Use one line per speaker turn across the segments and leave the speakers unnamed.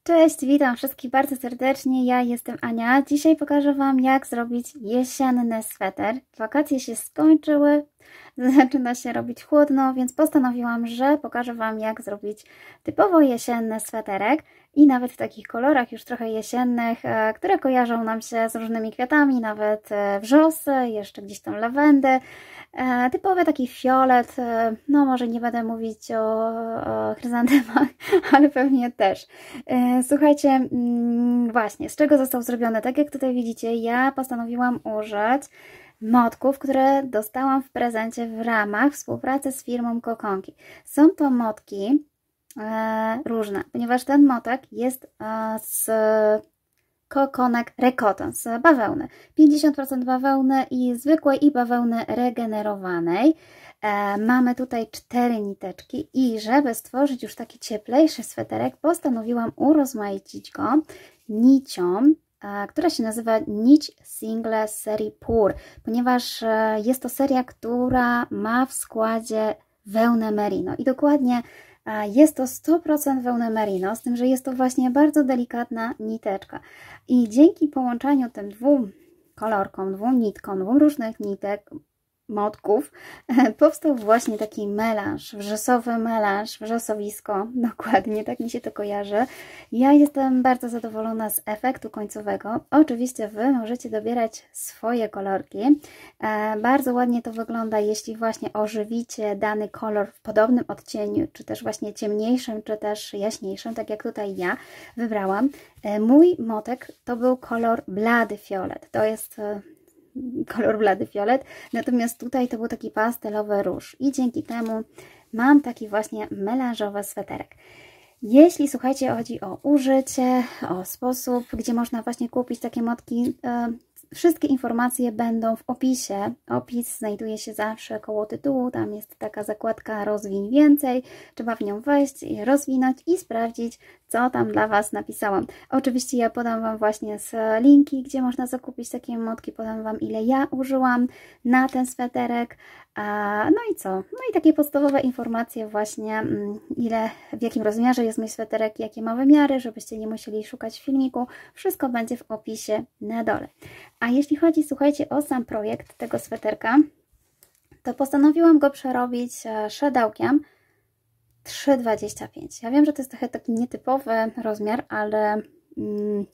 Cześć, witam wszystkich bardzo serdecznie. Ja jestem Ania. Dzisiaj pokażę Wam, jak zrobić jesienny sweter. Wakacje się skończyły, zaczyna się robić chłodno, więc postanowiłam, że pokażę Wam, jak zrobić typowo jesienny sweterek i nawet w takich kolorach już trochę jesiennych, które kojarzą nam się z różnymi kwiatami, nawet wrzosy, jeszcze gdzieś tam lawendy. Typowy taki fiolet, no może nie będę mówić o chryzantemach, ale pewnie też. Słuchajcie, właśnie, z czego został zrobiony? Tak jak tutaj widzicie, ja postanowiłam użyć motków, które dostałam w prezencie w ramach współpracy z firmą Kokonki. Są to motki różne, ponieważ ten motek jest z kokonek Recoton, z bawełny. 50% bawełny i zwykłej i bawełny regenerowanej. Mamy tutaj 4 niteczki i żeby stworzyć już taki cieplejszy sweterek, postanowiłam urozmaicić go nicią, która się nazywa nić Single serii Pur, ponieważ jest to seria, która ma w składzie wełnę merino i dokładnie jest to 100% wełny merino, z tym, że jest to właśnie bardzo delikatna niteczka i dzięki połączeniu tym dwóm kolorkom, dwóm nitkom, dwóm różnych nitek, motków, powstał właśnie taki melanż, wrzosowy melanż, wrzosowisko, dokładnie, tak mi się to kojarzy. Ja jestem bardzo zadowolona z efektu końcowego. Oczywiście Wy możecie dobierać swoje kolorki. Bardzo ładnie to wygląda, jeśli właśnie ożywicie dany kolor w podobnym odcieniu, czy też właśnie ciemniejszym, czy też jaśniejszym, tak jak tutaj ja wybrałam. Mój motek to był kolor blady fiolet. To jest kolor blady fiolet, natomiast tutaj to był taki pastelowy róż i dzięki temu mam taki właśnie melanżowy sweterek. Jeśli, słuchajcie, chodzi o użycie, o sposób, gdzie można właśnie kupić takie motki, wszystkie informacje będą w opisie. Opis znajduje się zawsze koło tytułu, tam jest taka zakładka rozwiń więcej. Trzeba w nią wejść, rozwinąć i sprawdzić, co tam dla Was napisałam. Oczywiście ja podam Wam właśnie linki, gdzie można zakupić takie motki, podam Wam, ile ja użyłam na ten sweterek. No i co? No i takie podstawowe informacje właśnie, w jakim rozmiarze jest mój sweterek, jakie ma wymiary, żebyście nie musieli szukać w filmiku. Wszystko będzie w opisie na dole. A jeśli chodzi, słuchajcie, o sam projekt tego sweterka, to postanowiłam go przerobić szydełkiem 3,25. Ja wiem, że to jest trochę taki nietypowy rozmiar, ale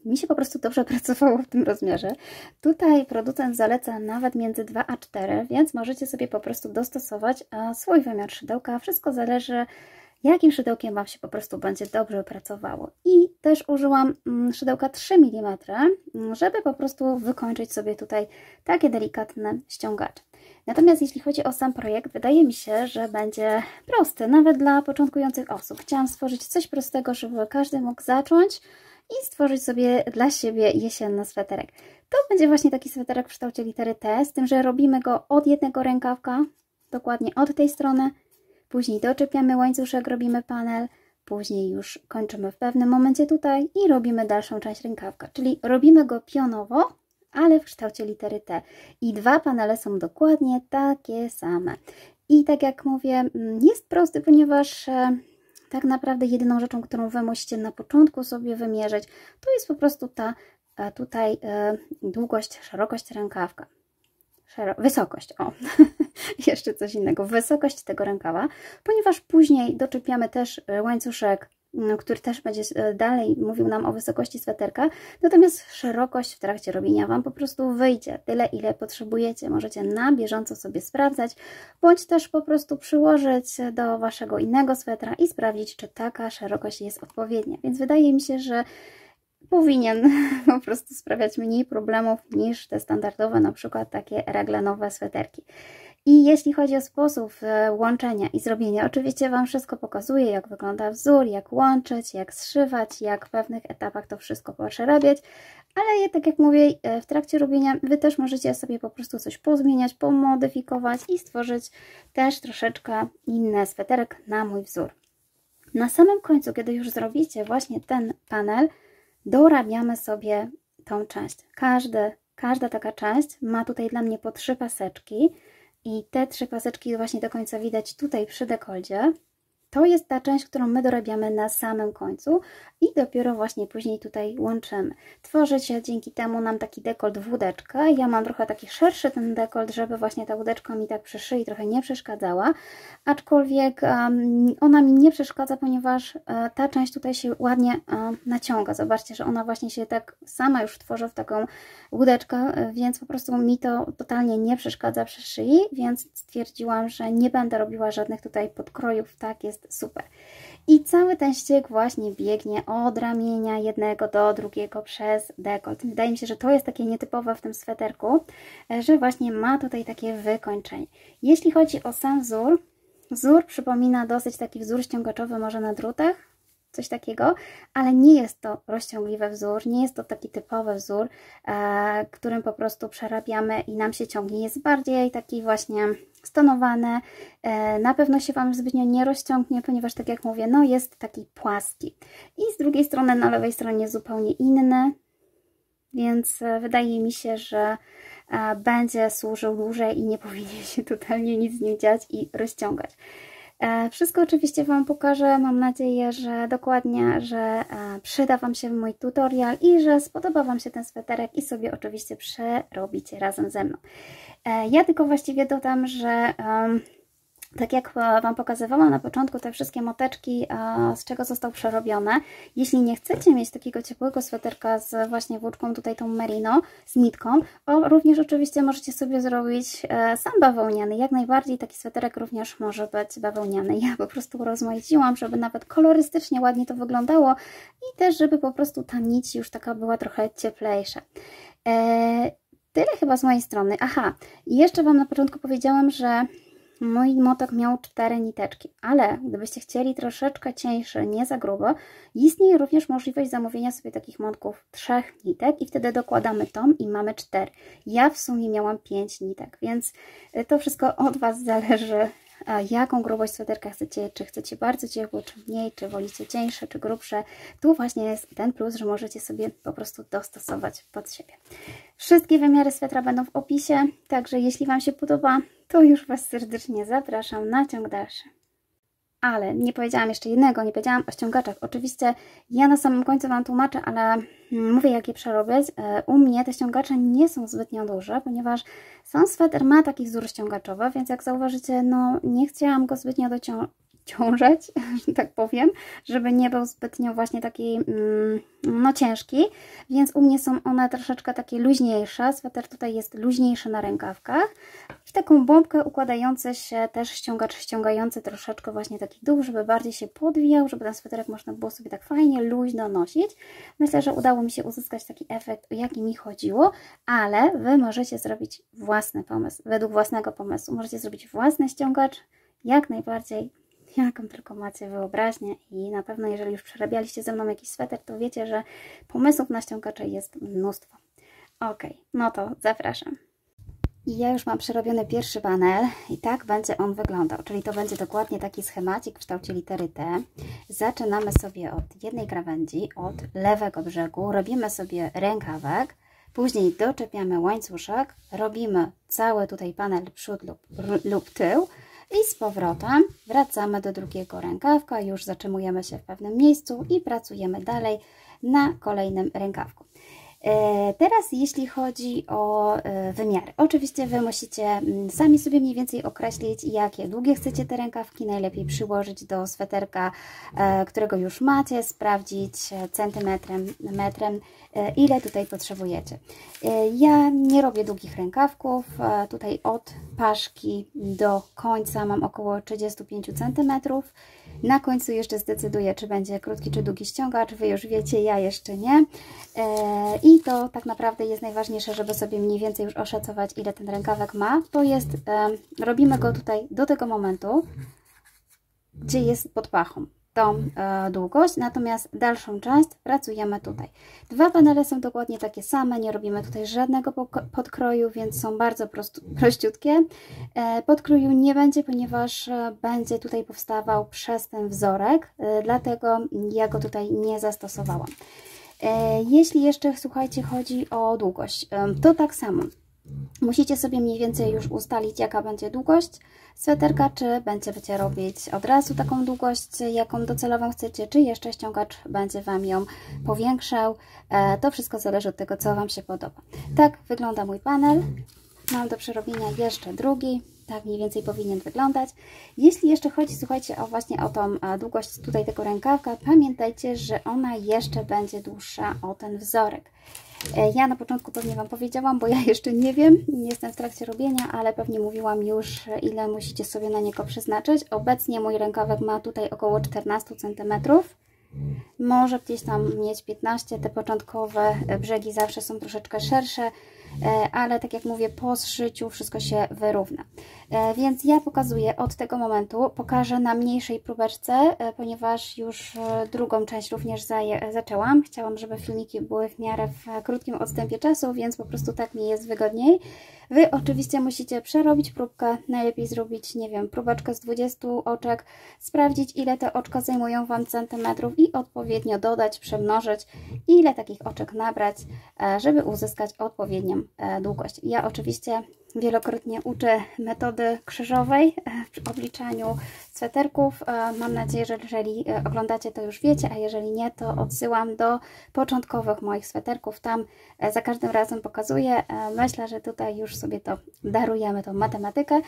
mi się po prostu dobrze pracowało w tym rozmiarze. Tutaj producent zaleca nawet między 2 a 4, więc możecie sobie po prostu dostosować swój wymiar szydełka. Wszystko zależy, jakim szydełkiem Wam się po prostu będzie dobrze pracowało. I też użyłam szydełka 3 mm, żeby po prostu wykończyć sobie tutaj takie delikatne ściągacze. Natomiast jeśli chodzi o sam projekt, wydaje mi się, że będzie prosty, nawet dla początkujących osób. Chciałam stworzyć coś prostego, żeby każdy mógł zacząć i stworzyć sobie dla siebie jesienny sweterek. To będzie właśnie taki sweterek w kształcie litery T, z tym, że robimy go od jednego rękawka, dokładnie od tej strony. Później doczepiamy łańcuszek, robimy panel, później już kończymy w pewnym momencie tutaj i robimy dalszą część rękawka. Czyli robimy go pionowo, ale w kształcie litery T. I 2 panele są dokładnie takie same. I tak jak mówię, jest prosty, ponieważ tak naprawdę jedyną rzeczą, którą Wy musicie na początku sobie wymierzyć, to jest po prostu ta tutaj długość, szerokość rękawka. Wysokość, o, jeszcze coś innego, wysokość tego rękawa, ponieważ później doczepiamy też łańcuszek, który też będzie dalej mówił nam o wysokości sweterka, natomiast szerokość w trakcie robienia Wam po prostu wyjdzie tyle, ile potrzebujecie. Możecie na bieżąco sobie sprawdzać, bądź też po prostu przyłożyć do Waszego innego swetra i sprawdzić, czy taka szerokość jest odpowiednia. Więc wydaje mi się, że powinien po prostu sprawiać mniej problemów niż te standardowe, na przykład takie raglanowe sweterki. I jeśli chodzi o sposób łączenia i zrobienia, oczywiście Wam wszystko pokazuję, jak wygląda wzór, jak łączyć, jak zszywać, jak w pewnych etapach to wszystko przerabiać, ale tak jak mówię, w trakcie robienia Wy też możecie sobie po prostu coś pozmieniać, pomodyfikować i stworzyć też troszeczkę inny sweterek na mój wzór. Na samym końcu, kiedy już zrobicie właśnie ten panel, dorabiamy sobie tą część. Każda taka część ma tutaj dla mnie po 3 paseczki i te 3 paseczki właśnie do końca widać tutaj przy dekolcie. To jest ta część, którą my dorabiamy na samym końcu i dopiero właśnie później tutaj łączymy. Tworzy się dzięki temu nam taki dekolt w łódeczkę. Ja mam trochę taki szerszy ten dekolt, żeby właśnie ta łódeczka mi tak przy szyi trochę nie przeszkadzała, aczkolwiek ona mi nie przeszkadza, ponieważ ta część tutaj się ładnie naciąga. Zobaczcie, że ona właśnie się tak sama już tworzy w taką łódeczkę, więc po prostu mi to totalnie nie przeszkadza przy szyi, więc stwierdziłam, że nie będę robiła żadnych tutaj podkrojów, tak jest super. I cały ten ścieg właśnie biegnie od ramienia jednego do drugiego przez dekolt. Wydaje mi się, że to jest takie nietypowe w tym sweterku, że właśnie ma tutaj takie wykończenie. Jeśli chodzi o sam wzór, wzór przypomina dosyć taki wzór ściągaczowy może na drutach, coś takiego, ale nie jest to rozciągliwy wzór, nie jest to taki typowy wzór, którym po prostu przerabiamy i nam się ciągnie. Jest bardziej taki właśnie stonowany, na pewno się Wam zbytnio nie rozciągnie, ponieważ tak jak mówię, no jest taki płaski. I z drugiej strony na lewej stronie zupełnie inny, więc wydaje mi się, że będzie służył dłużej i nie powinien się totalnie nic z nim dziać i rozciągać. Wszystko oczywiście Wam pokażę, mam nadzieję, że dokładnie, że przyda Wam się mój tutorial i że spodoba Wam się ten sweterek i sobie oczywiście przerobicie razem ze mną. Ja tylko właściwie dodam, że tak jak Wam pokazywałam na początku, te wszystkie moteczki, z czego został przerobione. Jeśli nie chcecie mieć takiego ciepłego sweterka z właśnie włóczką, tutaj tą merino, z nitką, również oczywiście możecie sobie zrobić sam bawełniany. Jak najbardziej taki sweterek również może być bawełniany. Ja po prostu rozmaiciłam, żeby nawet kolorystycznie ładnie to wyglądało i też, żeby po prostu ta nić już taka była trochę cieplejsza. Tyle chyba z mojej strony. Aha, i jeszcze Wam na początku powiedziałam, że mój motek miał 4 niteczki, ale gdybyście chcieli troszeczkę cieńszy, nie za grubo, istnieje również możliwość zamówienia sobie takich motków 3 nitek i wtedy dokładamy tom i mamy 4. Ja w sumie miałam 5 nitek, więc to wszystko od Was zależy, jaką grubość sweterka chcecie, czy chcecie bardzo ciepło, czy mniej, czy wolicie cieńsze, czy grubsze. Tu właśnie jest ten plus, że możecie sobie po prostu dostosować pod siebie. Wszystkie wymiary swetra będą w opisie, także jeśli Wam się podoba, to już Was serdecznie zapraszam na ciąg dalszy. Ale nie powiedziałam jeszcze jednego, nie powiedziałam o ściągaczach. Oczywiście ja na samym końcu Wam tłumaczę, ale mówię, jak je przerobić. U mnie te ściągacze nie są zbytnio duże, ponieważ sam sweter ma taki wzór ściągaczowy, więc jak zauważycie, no nie chciałam go zbytnio dociążać, że tak powiem, żeby nie był zbytnio właśnie taki no ciężki, więc u mnie są one troszeczkę takie luźniejsze. Sweter tutaj jest luźniejszy na rękawkach. W taką bombkę układający się też ściągacz ściągający troszeczkę właśnie taki dół, żeby bardziej się podwijał, żeby ten sweterek można było sobie tak fajnie, luźno nosić. Myślę, że udało mi się uzyskać taki efekt, o jaki mi chodziło, ale Wy możecie zrobić własny pomysł, według własnego pomysłu. Możecie zrobić własny ściągacz, jak najbardziej, jaką tylko macie wyobraźnię i na pewno jeżeli już przerabialiście ze mną jakiś sweter, to wiecie, że pomysłów na ściągacze jest mnóstwo. Ok, no to zapraszam. I ja już mam przerobiony pierwszy panel i tak będzie on wyglądał, czyli to będzie dokładnie taki schemacik w kształcie litery T. Zaczynamy sobie od jednej krawędzi, od lewego brzegu, robimy sobie rękawek, później doczepiamy łańcuszek, robimy cały tutaj panel przód lub tył i z powrotem wracamy do drugiego rękawka, już zatrzymujemy się w pewnym miejscu i pracujemy dalej na kolejnym rękawku. Teraz jeśli chodzi o wymiary, oczywiście Wy musicie sami sobie mniej więcej określić, jakie długie chcecie te rękawki, najlepiej przyłożyć do sweterka, którego już macie, sprawdzić centymetrem, metrem, ile tutaj potrzebujecie. Ja nie robię długich rękawków, tutaj od paszki do końca mam około 35 cm. Na końcu jeszcze zdecyduję, czy będzie krótki czy długi ściągacz. Wy już wiecie, ja jeszcze nie. I to tak naprawdę jest najważniejsze, żeby sobie mniej więcej już oszacować, ile ten rękawek ma. To jest, robimy go tutaj do tego momentu, gdzie jest pod pachą tą długość, natomiast dalszą część pracujemy tutaj. Dwa panele są dokładnie takie same, nie robimy tutaj żadnego podkroju, więc są bardzo prościutkie. Podkroju nie będzie, ponieważ będzie tutaj powstawał przez ten wzorek, dlatego ja go tutaj nie zastosowałam. Jeśli jeszcze, słuchajcie, chodzi o długość, to tak samo. Musicie sobie mniej więcej już ustalić, jaka będzie długość sweterka, czy będziecie robić od razu taką długość, jaką docelową chcecie, czy jeszcze ściągacz będzie Wam ją powiększał. To wszystko zależy od tego, co Wam się podoba. Tak wygląda mój panel. Mam do przerobienia jeszcze drugi. Tak mniej więcej powinien wyglądać. Jeśli jeszcze chodzi, słuchajcie, właśnie o tą długość tutaj tego rękawka, pamiętajcie, że ona jeszcze będzie dłuższa o ten wzorek. Ja na początku pewnie Wam powiedziałam, bo ja jeszcze nie wiem, nie jestem w trakcie robienia, ale pewnie mówiłam już, ile musicie sobie na niego przeznaczyć. Obecnie mój rękawek ma tutaj około 14 cm. Może gdzieś tam mieć 15, te początkowe brzegi zawsze są troszeczkę szersze, ale tak jak mówię, po zszyciu wszystko się wyrówna. Więc ja pokazuję od tego momentu, pokażę na mniejszej próbeczce, ponieważ już drugą część również zaczęłam. Chciałam, żeby filmiki były w miarę w krótkim odstępie czasu, więc po prostu tak mi jest wygodniej. Wy oczywiście musicie przerobić próbkę, najlepiej zrobić, nie wiem, próbeczkę z 20 oczek, sprawdzić, ile te oczka zajmują Wam centymetrów i odpowiednio dodać, przemnożyć, ile takich oczek nabrać, żeby uzyskać odpowiednią długość. Ja oczywiście wielokrotnie uczę metody krzyżowej w obliczaniu sweterków. Mam nadzieję, że jeżeli oglądacie, to już wiecie, a jeżeli nie, to odsyłam do początkowych moich sweterków. Tam za każdym razem pokazuję. Myślę, że tutaj już sobie to darujemy, tą matematykę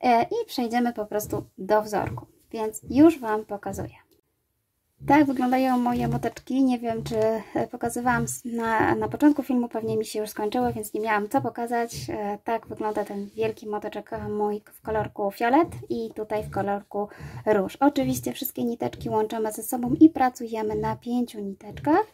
i przejdziemy po prostu do wzorku. Więc już Wam pokazuję. Tak wyglądają moje moteczki. Nie wiem, czy pokazywałam na początku filmu, pewnie mi się już skończyły, więc nie miałam co pokazać. Tak wygląda ten wielki moteczek mój w kolorku fiolet i tutaj w kolorku róż. Oczywiście wszystkie niteczki łączymy ze sobą i pracujemy na 5 niteczkach.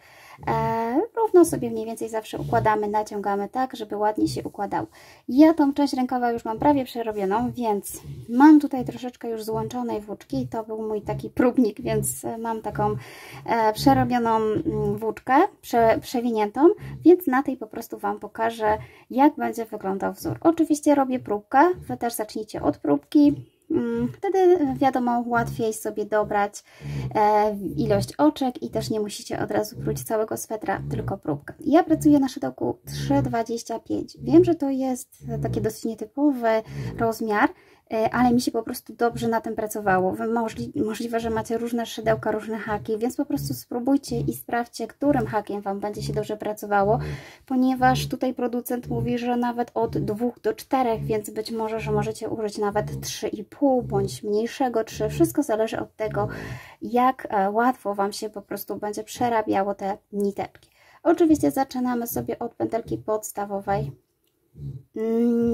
Równo sobie mniej więcej zawsze układamy, naciągamy tak, żeby ładnie się układał. Ja tą część rękawa już mam prawie przerobioną, więc mam tutaj troszeczkę już złączonej włóczki. To był mój taki próbnik, więc mam taką przerobioną włóczkę, przewiniętą, więc na tej po prostu Wam pokażę, jak będzie wyglądał wzór. Oczywiście robię próbkę, Wy też zacznijcie od próbki. Wtedy wiadomo, łatwiej sobie dobrać ilość oczek i też nie musicie od razu próć całego swetra, tylko próbkę. Ja pracuję na szydełku 3,25. Wiem, że to jest taki dosyć nietypowy rozmiar, ale mi się po prostu dobrze na tym pracowało. Możliwe, że macie różne szydełka, różne haki, więc po prostu spróbujcie i sprawdźcie, którym hakiem Wam będzie się dobrze pracowało, ponieważ tutaj producent mówi, że nawet od 2 do 4, więc być może, że możecie użyć nawet 3,5 bądź mniejszego 3. Wszystko zależy od tego, jak łatwo Wam się po prostu będzie przerabiało te niteczki. Oczywiście zaczynamy sobie od pętelki podstawowej.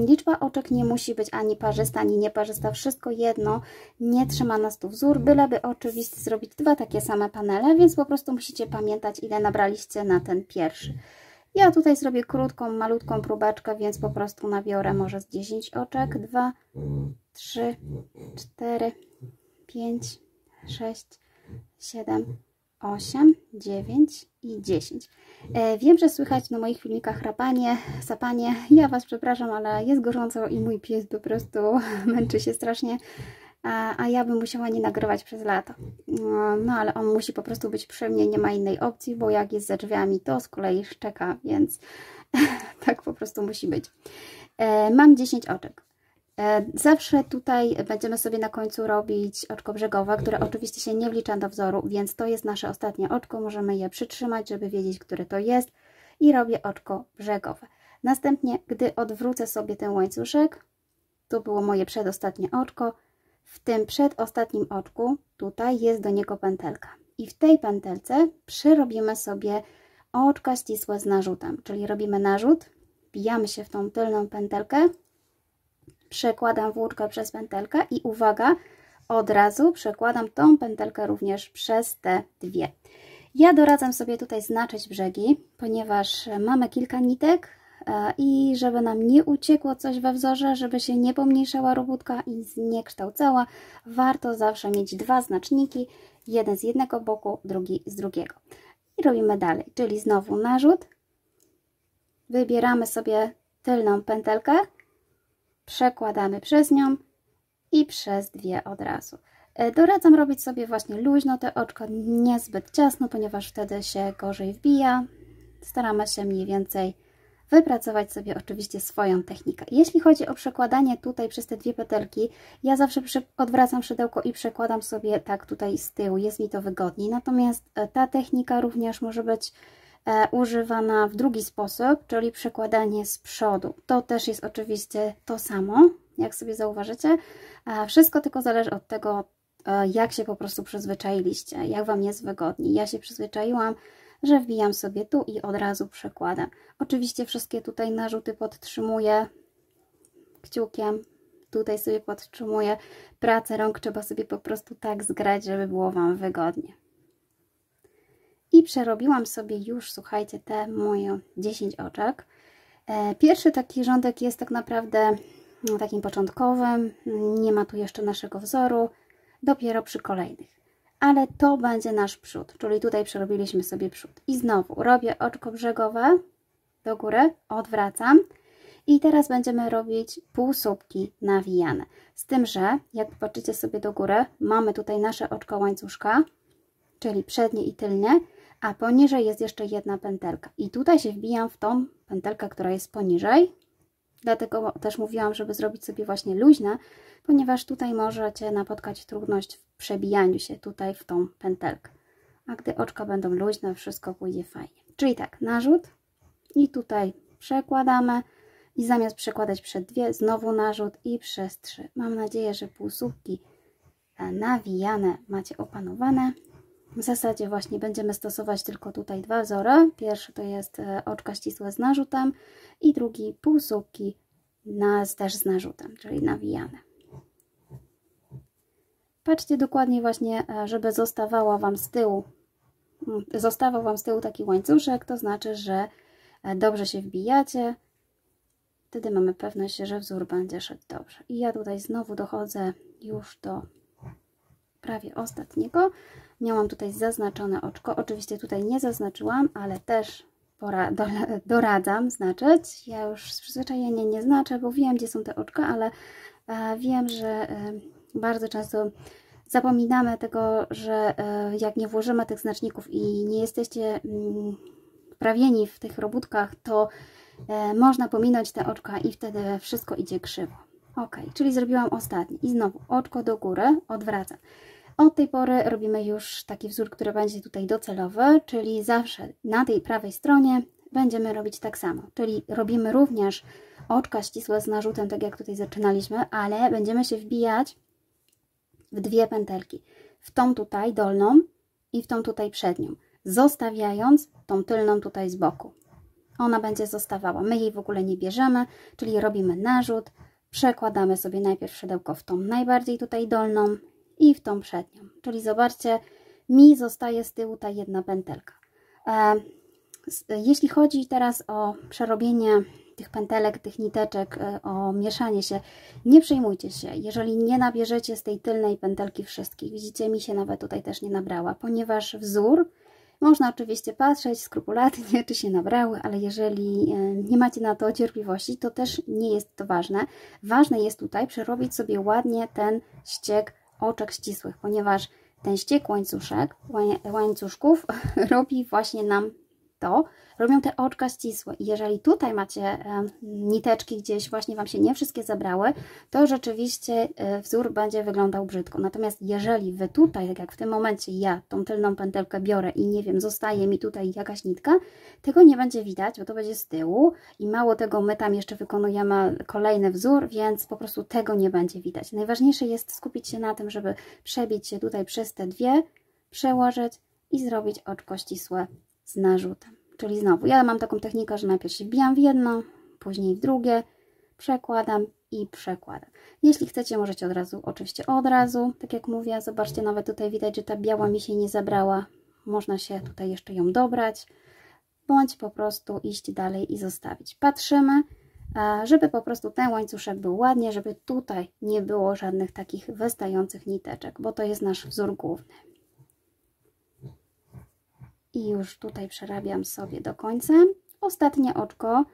Liczba oczek nie musi być ani parzysta, ani nieparzysta, wszystko jedno, nie trzyma nas tu wzór, byleby oczywiście zrobić 2 takie same panele, więc po prostu musicie pamiętać, ile nabraliście na ten pierwszy. Ja tutaj zrobię krótką, malutką próbeczkę, więc po prostu nabiorę może z 10 oczek, 2, 3, 4, 5, 6, 7, 8, 9 i 10. Wiem, że słychać na moich filmikach rapanie, sapanie. Ja Was przepraszam, ale jest gorąco i mój pies po prostu męczy się strasznie, a ja bym musiała nie nagrywać przez lato. No ale on musi po prostu być przy mnie, nie ma innej opcji, bo jak jest za drzwiami, to z kolei szczeka, więc tak po prostu musi być. Mam 10 oczek. Zawsze tutaj będziemy sobie na końcu robić oczko brzegowe, które oczywiście się nie wlicza do wzoru, więc to jest nasze ostatnie oczko. Możemy je przytrzymać, żeby wiedzieć, które to jest, i robię oczko brzegowe. Następnie, gdy odwrócę sobie ten łańcuszek, to było moje przedostatnie oczko, w tym przedostatnim oczku tutaj jest do niego pętelka i w tej pętelce przyrobimy sobie oczka ścisłe z narzutem, czyli robimy narzut, wbijamy się w tą tylną pętelkę, przekładam włóczkę przez pętelkę i uwaga, od razu przekładam tą pętelkę również przez te 2. Ja doradzam sobie tutaj znaczyć brzegi, ponieważ mamy kilka nitek i żeby nam nie uciekło coś we wzorze, żeby się nie pomniejszała robótka i nie kształcała, warto zawsze mieć 2 znaczniki, jeden z jednego boku, drugi z drugiego. I robimy dalej, czyli znowu narzut, wybieramy sobie tylną pętelkę, przekładamy przez nią i przez 2 od razu. Doradzam robić sobie właśnie luźno te oczka, niezbyt ciasno, ponieważ wtedy się gorzej wbija. Staramy się mniej więcej wypracować sobie oczywiście swoją technikę. Jeśli chodzi o przekładanie tutaj przez te dwie petelki, ja zawsze odwracam szydełko i przekładam sobie tak tutaj z tyłu, jest mi to wygodniej. Natomiast ta technika również może być używana w drugi sposób, czyli przekładanie z przodu. To też jest oczywiście to samo, jak sobie zauważycie. Wszystko tylko zależy od tego, jak się po prostu przyzwyczailiście, jak Wam jest wygodniej. Ja się przyzwyczaiłam, że wbijam sobie tu i od razu przekładam. Oczywiście wszystkie tutaj narzuty podtrzymuję kciukiem, tutaj sobie podtrzymuję. Pracę rąk trzeba sobie po prostu tak zgrać, żeby było Wam wygodnie. I przerobiłam sobie już, słuchajcie, te moje 10 oczek. Pierwszy taki rządek jest tak naprawdę takim początkowym, nie ma tu jeszcze naszego wzoru, dopiero przy kolejnych. Ale to będzie nasz przód, czyli tutaj przerobiliśmy sobie przód. I znowu robię oczko brzegowe do góry, odwracam i teraz będziemy robić półsłupki nawijane. Z tym, że jak patrzycie sobie do góry, mamy tutaj nasze oczko łańcuszka, czyli przednie i tylnie, a poniżej jest jeszcze jedna pętelka. I tutaj się wbijam w tą pętelkę, która jest poniżej. Dlatego też mówiłam, żeby zrobić sobie właśnie luźne, ponieważ tutaj możecie napotkać trudność w przebijaniu się tutaj w tą pętelkę. A gdy oczka będą luźne, wszystko pójdzie fajnie. Czyli tak, narzut i tutaj przekładamy i zamiast przekładać przed dwie, znowu narzut i przez 3. Mam nadzieję, że półsłupki nawijane macie opanowane. W zasadzie właśnie będziemy stosować tylko tutaj dwa wzory. Pierwszy to jest oczka ścisłe z narzutem i drugi półsłupki też z narzutem, czyli nawijane. Patrzcie dokładnie właśnie, żeby zostawał Wam z tyłu taki łańcuszek, to znaczy, że dobrze się wbijacie. Wtedy mamy pewność, że wzór będzie szedł dobrze. I ja tutaj znowu dochodzę już do prawie ostatniego. Miałam tutaj zaznaczone oczko. Oczywiście tutaj nie zaznaczyłam, ale też doradzam znaczyć. Ja już z przyzwyczajenia nie znaczę, bo wiem, gdzie są te oczka, ale wiem, że bardzo często zapominamy tego, że jak nie włożymy tych znaczników i nie jesteście wprawieni w tych robótkach, to można pominąć te oczka i wtedy wszystko idzie krzywo. Ok, czyli zrobiłam ostatni. I znowu oczko do góry, odwracam. Od tej pory robimy już taki wzór, który będzie tutaj docelowy, czyli zawsze na tej prawej stronie będziemy robić tak samo. Czyli robimy również oczka ścisłe z narzutem, tak jak tutaj zaczynaliśmy, ale będziemy się wbijać w dwie pętelki. W tą tutaj dolną i w tą tutaj przednią, zostawiając tą tylną tutaj z boku. Ona będzie zostawała. My jej w ogóle nie bierzemy, czyli robimy narzut, przekładamy sobie najpierw szydełko w tą najbardziej tutaj dolną i w tą przednią. Czyli zobaczcie, mi zostaje z tyłu ta jedna pętelka. Jeśli chodzi teraz o przerobienie tych pętelek, tych niteczek, o mieszanie się, nie przejmujcie się, jeżeli nie nabierzecie z tej tylnej pętelki wszystkich. Widzicie, mi się nawet tutaj też nie nabrała, ponieważ wzór można oczywiście patrzeć skrupulatnie, czy się nabrały, ale jeżeli nie macie na to cierpliwości, to też nie jest to ważne. Ważne jest tutaj przerobić sobie ładnie ten ścieg oczek ścisłych, ponieważ ten ścieg łańcuszków robi właśnie nam to, robią te oczka ścisłe. I jeżeli tutaj macie niteczki gdzieś, właśnie Wam się nie wszystkie zabrały, to rzeczywiście wzór będzie wyglądał brzydko. Natomiast jeżeli Wy tutaj, tak jak w tym momencie ja tą tylną pętelkę biorę i nie wiem, zostaje mi tutaj jakaś nitka, tego nie będzie widać, bo to będzie z tyłu i mało tego, my tam jeszcze wykonujemy kolejny wzór, więc po prostu tego nie będzie widać. Najważniejsze jest skupić się na tym, żeby przebić się tutaj przez te dwie, przełożyć i zrobić oczko ścisłe z narzutem. Czyli znowu, ja mam taką technikę, że najpierw się wbijam w jedno, później w drugie, przekładam i przekładam. Jeśli chcecie, możecie od razu, oczywiście od razu, tak jak mówię, zobaczcie, nawet tutaj widać, że ta biała mi się nie zabrała. Można się tutaj jeszcze ją dobrać, bądź po prostu iść dalej i zostawić. Patrzymy, żeby po prostu ten łańcuszek był ładnie, żeby tutaj nie było żadnych takich wystających niteczek, bo to jest nasz wzór główny. I już tutaj przerabiam sobie do końca. Ostatnie oczko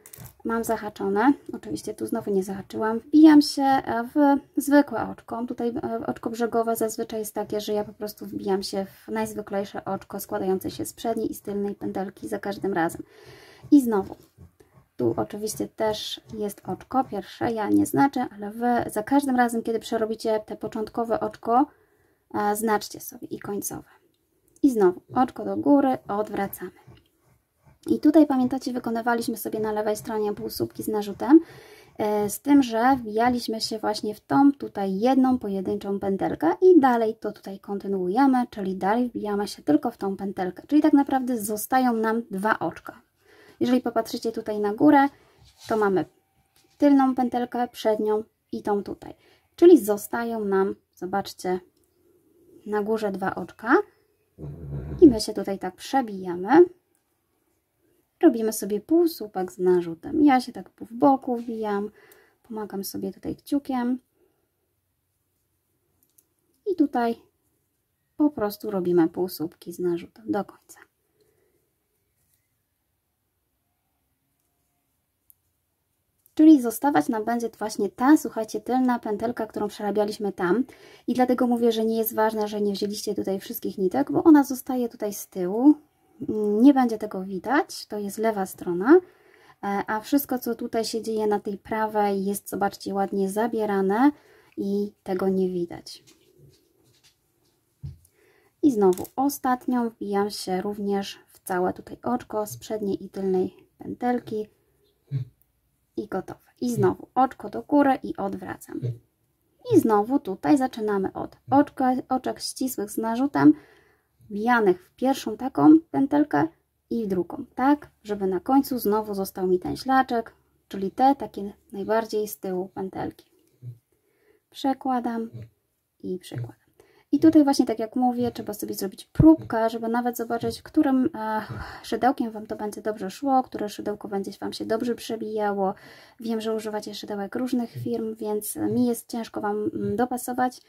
mam zahaczone. Oczywiście tu znowu nie zahaczyłam. Wbijam się w zwykłe oczko. Tutaj oczko brzegowe zazwyczaj jest takie, że ja po prostu wbijam się w najzwyklejsze oczko składające się z przedniej i z tylnej pętelki za każdym razem. I znowu Tu oczywiście też jest oczko pierwsze, ja nie znaczę, ale Wy za każdym razem, kiedy przerobicie te początkowe oczko, znaczcie sobie i końcowe. I znowu oczko do góry, odwracamy. I tutaj pamiętacie, wykonywaliśmy sobie na lewej stronie półsłupki z narzutem, z tym, że wbijaliśmy się właśnie w tą tutaj jedną pojedynczą pętelkę i dalej to tutaj kontynuujemy, czyli dalej wbijamy się tylko w tą pętelkę, czyli tak naprawdę zostają nam 2 oczka. Jeżeli popatrzycie tutaj na górę, to mamy tylną pętelkę, przednią i tą tutaj, czyli zostają nam, zobaczcie, na górze 2 oczka i my się tutaj tak przebijamy. Robimy sobie półsłupek z narzutem. Ja się tak w boku wbijam, pomagam sobie tutaj kciukiem i tutaj po prostu robimy półsłupki z narzutem do końca. Czyli zostawać nam będzie właśnie ta, słuchajcie, tylna pętelka, którą przerabialiśmy tam. I dlatego mówię, że nie jest ważne, że nie wzięliście tutaj wszystkich nitek, bo ona zostaje tutaj z tyłu. Nie będzie tego widać, to jest lewa strona, a wszystko, co tutaj się dzieje na tej prawej, jest, zobaczcie, ładnie zabierane i tego nie widać. I znowu ostatnią wbijam się również w całe tutaj oczko z przedniej i tylnej pętelki i gotowe. I znowu oczko do góry i odwracam. I znowu tutaj zaczynamy od oczek ścisłych z narzutem, wbijanych w pierwszą taką pętelkę i w drugą, tak, żeby na końcu znowu został mi ten ślaczek, czyli te takie najbardziej z tyłu pętelki. Przekładam i przekładam. I tutaj właśnie, tak jak mówię, trzeba sobie zrobić próbkę, żeby nawet zobaczyć, którym szydełkiem Wam to będzie dobrze szło, które szydełko będzie Wam się dobrze przebijało. Wiem, że używacie szydełek różnych firm, więc mi jest ciężko Wam dopasować.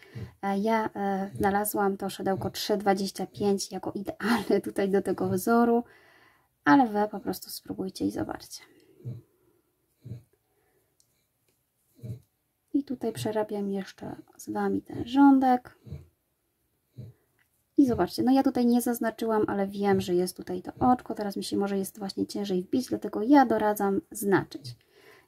Ja znalazłam to szydełko 3,25 jako idealne tutaj do tego wzoru, ale Wy po prostu spróbujcie i zobaczcie. I tutaj przerabiam jeszcze z Wami ten rządek. I zobaczcie, no ja tutaj nie zaznaczyłam, ale wiem, że jest tutaj to oczko. Teraz mi się może jest właśnie ciężej wbić, dlatego ja doradzam znaczyć.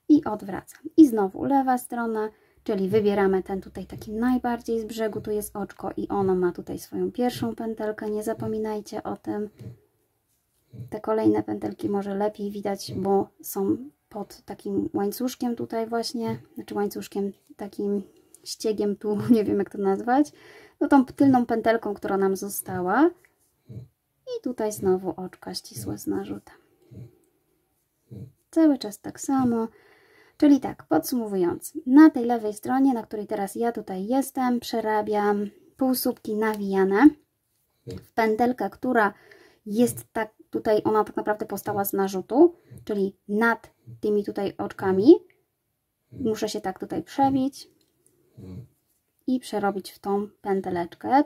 I odwracam. I znowu lewa strona, czyli wybieramy ten tutaj taki najbardziej z brzegu, tu jest oczko i ono ma tutaj swoją pierwszą pętelkę. Nie zapominajcie o tym. Te kolejne pętelki może lepiej widać, bo są pod takim łańcuszkiem tutaj właśnie, znaczy łańcuszkiem takim ściegiem tu, nie wiem jak to nazwać, no tą tylną pętelką, która nam została i tutaj znowu oczka ścisłe z narzutem. Cały czas tak samo, czyli tak, podsumowując, na tej lewej stronie, na której teraz ja tutaj jestem, przerabiam półsłupki nawijane w pętelkę, która jest tak, tutaj ona tak naprawdę powstała z narzutu, czyli nad tymi tutaj oczkami. Muszę się tak tutaj przebić i przerobić w tą pęteleczkę.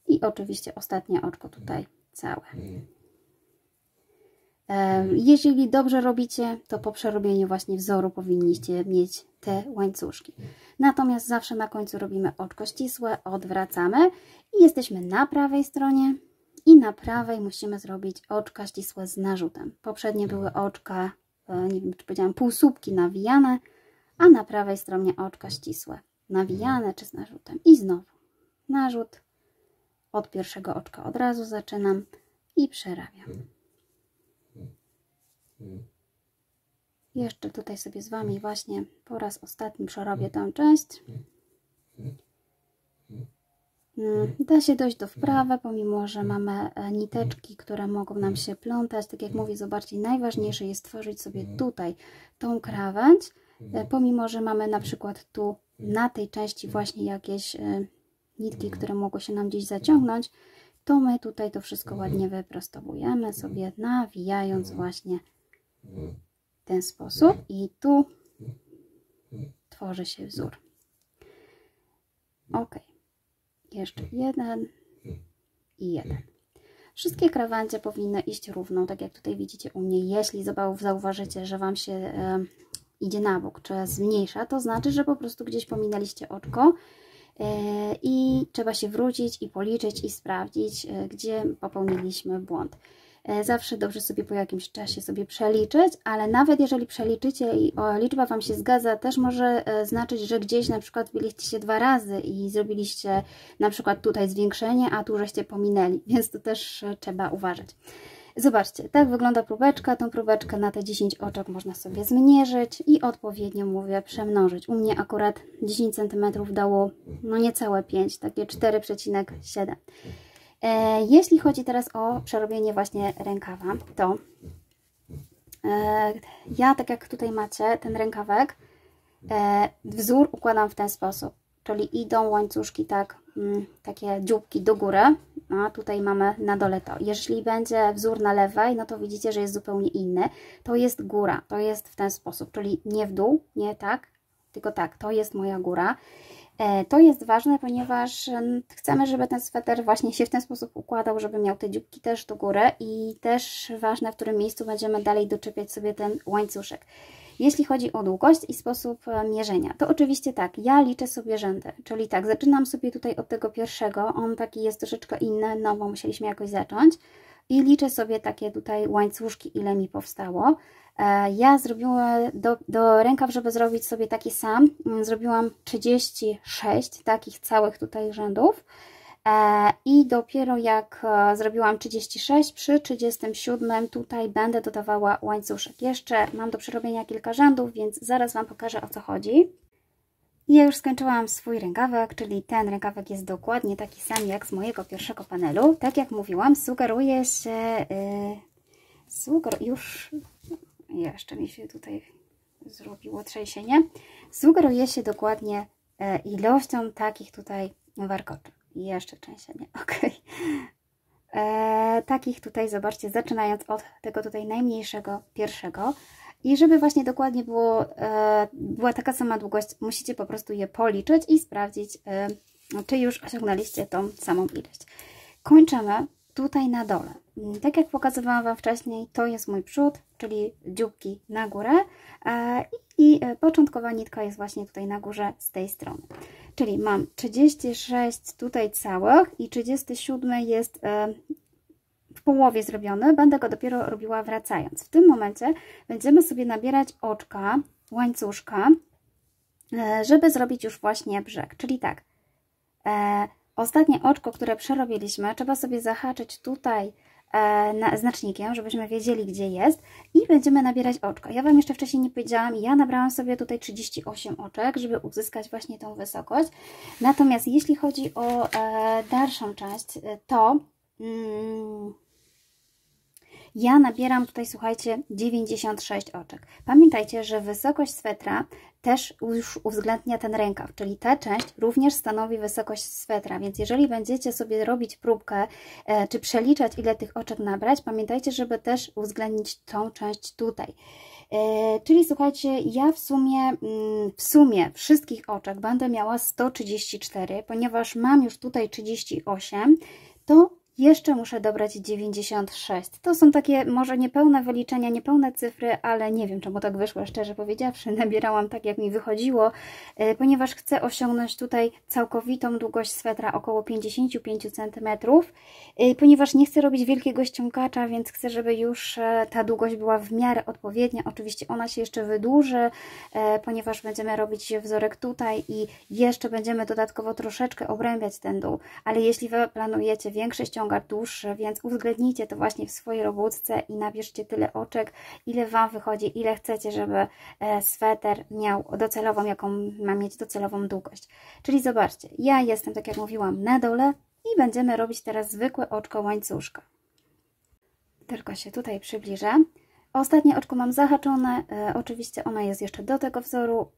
I oczywiście ostatnie oczko tutaj całe. Jeżeli dobrze robicie, to po przerobieniu właśnie wzoru powinniście mieć te łańcuszki. Natomiast zawsze na końcu robimy oczko ścisłe, odwracamy i jesteśmy na prawej stronie. I na prawej musimy zrobić oczka ścisłe z narzutem. Poprzednie były oczka, nie wiem czy powiedziałam, półsłupki nawijane, a na prawej stronie oczka ścisłe nawijane czy z narzutem. I znowu narzut, od pierwszego oczka od razu zaczynam i przerabiam. Jeszcze tutaj sobie z Wami właśnie po raz ostatni przerobię tę część. Da się dojść do wprawy, pomimo że mamy niteczki, które mogą nam się plątać. Tak jak mówię, zobaczcie, najważniejsze jest tworzyć sobie tutaj tą krawędź, pomimo że mamy na przykład tu na tej części właśnie jakieś nitki, które mogą się nam gdzieś zaciągnąć, to my tutaj to wszystko ładnie wyprostowujemy sobie, nawijając właśnie w ten sposób i tu tworzy się wzór. Ok. Jeszcze jeden i jeden. Wszystkie krawędzie powinny iść równo, tak jak tutaj widzicie u mnie. Jeśli zauważycie, że Wam się idzie na bok, czy zmniejsza, to znaczy, że po prostu gdzieś pominęliście oczko i trzeba się wrócić i policzyć i sprawdzić, gdzie popełniliśmy błąd. Zawsze dobrze sobie po jakimś czasie sobie przeliczyć, ale nawet jeżeli przeliczycie i liczba Wam się zgadza, też może znaczyć, że gdzieś na przykład byliście się 2 razy i zrobiliście na przykład tutaj zwiększenie, a tu żeście pominęli, więc to też trzeba uważać. Zobaczcie, tak wygląda próbeczka. Tą próbeczkę na te 10 oczek można sobie zmierzyć i odpowiednio, mówię, przemnożyć. U mnie akurat 10 cm dało no niecałe 5, takie 4,7. Jeśli chodzi teraz o przerobienie właśnie rękawa, to ja, tak jak tutaj macie ten rękawek, wzór układam w ten sposób, czyli idą łańcuszki tak, takie dzióbki do góry, a tutaj mamy na dole to. Jeżeli będzie wzór na lewej, no to widzicie, że jest zupełnie inny. To jest góra, to jest w ten sposób, czyli nie w dół, nie tak, tylko tak, to jest moja góra. To jest ważne, ponieważ chcemy, żeby ten sweter właśnie się w ten sposób układał, żeby miał te dzióbki też do góry i też ważne, w którym miejscu będziemy dalej doczepiać sobie ten łańcuszek. Jeśli chodzi o długość i sposób mierzenia, to oczywiście tak, ja liczę sobie rzędy, czyli tak, zaczynam sobie tutaj od tego pierwszego, on taki jest troszeczkę inny, no bo musieliśmy jakoś zacząć i liczę sobie takie tutaj łańcuszki, ile mi powstało. Ja zrobiłam do rękaw, żeby zrobić sobie taki sam, zrobiłam 36 takich całych tutaj rzędów i dopiero jak zrobiłam 36, przy 37 tutaj będę dodawała łańcuszek. Jeszcze mam do przerobienia kilka rzędów, więc zaraz Wam pokażę, o co chodzi. Ja już skończyłam swój rękawek, czyli ten rękawek jest dokładnie taki sam jak z mojego pierwszego panelu. Tak jak mówiłam, sugeruje się... już... Jeszcze mi się tutaj zrobiło trzęsienie. Sugeruje się dokładnie ilością takich tutaj warkoczy. I jeszcze trzęsienie, ok. Takich tutaj, zobaczcie, zaczynając od tego tutaj najmniejszego, pierwszego. I żeby właśnie dokładnie była taka sama długość, musicie po prostu je policzyć i sprawdzić, czy już osiągnęliście tą samą ilość. Kończymy tutaj na dole. Tak jak pokazywałam Wam wcześniej, to jest mój przód, czyli dzióbki na górę i początkowa nitka jest właśnie tutaj na górze z tej strony. Czyli mam 36 tutaj całych i 37 jest w połowie zrobiony. Będę go dopiero robiła wracając. W tym momencie będziemy sobie nabierać oczka, łańcuszka, żeby zrobić już właśnie brzeg. Czyli tak, ostatnie oczko, które przerobiliśmy, trzeba sobie zahaczyć tutaj znacznikiem, żebyśmy wiedzieli, gdzie jest i będziemy nabierać oczka. Ja Wam jeszcze wcześniej nie powiedziałam, ja nabrałam sobie tutaj 38 oczek, żeby uzyskać właśnie tą wysokość. Natomiast jeśli chodzi o dalszą część, to ja nabieram tutaj, słuchajcie, 96 oczek. Pamiętajcie, że wysokość swetra też już uwzględnia ten rękaw, czyli ta część również stanowi wysokość swetra, więc jeżeli będziecie sobie robić próbkę, czy przeliczać, ile tych oczek nabrać, pamiętajcie, żeby też uwzględnić tą część tutaj. Czyli słuchajcie, ja w sumie wszystkich oczek będę miała 134, ponieważ mam już tutaj 38, to jeszcze muszę dobrać 96. To są takie może niepełne wyliczenia, niepełne cyfry, ale nie wiem, czemu tak wyszło, szczerze powiedziawszy. Nabierałam tak, jak mi wychodziło, ponieważ chcę osiągnąć tutaj całkowitą długość swetra, około 55 cm, ponieważ nie chcę robić wielkiego ściągacza, więc chcę, żeby już ta długość była w miarę odpowiednia. Oczywiście ona się jeszcze wydłuży, ponieważ będziemy robić wzorek tutaj i jeszcze będziemy dodatkowo troszeczkę obrębiać ten dół, ale jeśli Wy planujecie większy ściągacz, dłuższy, więc uwzględnijcie to właśnie w swojej robótce i nabierzcie tyle oczek, ile Wam wychodzi, ile chcecie, żeby sweter miał docelową, jaką ma mieć docelową długość. Czyli zobaczcie, ja jestem, tak jak mówiłam, na dole i będziemy robić teraz zwykłe oczko łańcuszka. Tylko się tutaj przybliżę. Ostatnie oczko mam zahaczone, oczywiście ono jest jeszcze do tego wzoru,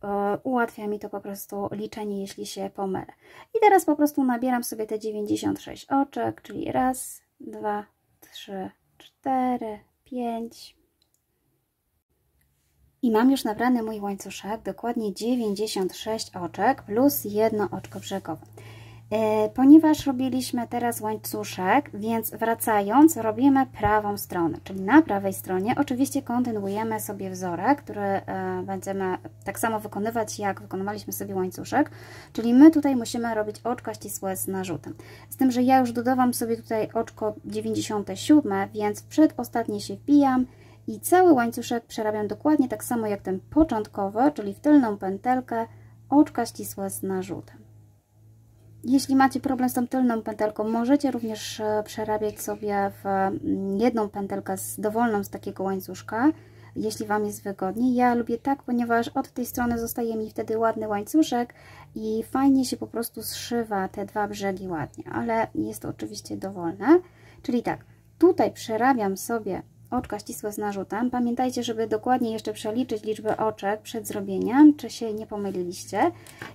ułatwia mi to po prostu liczenie, jeśli się pomylę. I teraz po prostu nabieram sobie te 96 oczek, czyli raz, 2, 3, 4, 5. I mam już nabrany mój łańcuszek, dokładnie 96 oczek plus jedno oczko brzegowe. Ponieważ robiliśmy teraz łańcuszek, więc wracając robimy prawą stronę, czyli na prawej stronie oczywiście kontynuujemy sobie wzorek, który będziemy tak samo wykonywać, jak wykonywaliśmy sobie łańcuszek, czyli my tutaj musimy robić oczka ścisłe z narzutem. Z tym, że ja już dodawam sobie tutaj oczko 97, więc przedostatnie się wbijam i cały łańcuszek przerabiam dokładnie tak samo jak ten początkowy, czyli w tylną pętelkę oczka ścisłe z narzutem. Jeśli macie problem z tą tylną pętelką, możecie również przerabiać sobie w jedną pętelkę dowolną z takiego łańcuszka, jeśli Wam jest wygodniej. Ja lubię tak, ponieważ od tej strony zostaje mi wtedy ładny łańcuszek i fajnie się po prostu zszywa te dwa brzegi ładnie, ale jest to oczywiście dowolne. Czyli tak, tutaj przerabiam sobie oczka ścisłe z narzutem. Pamiętajcie, żeby dokładnie jeszcze przeliczyć liczbę oczek przed zrobieniem, czy się nie pomyliliście.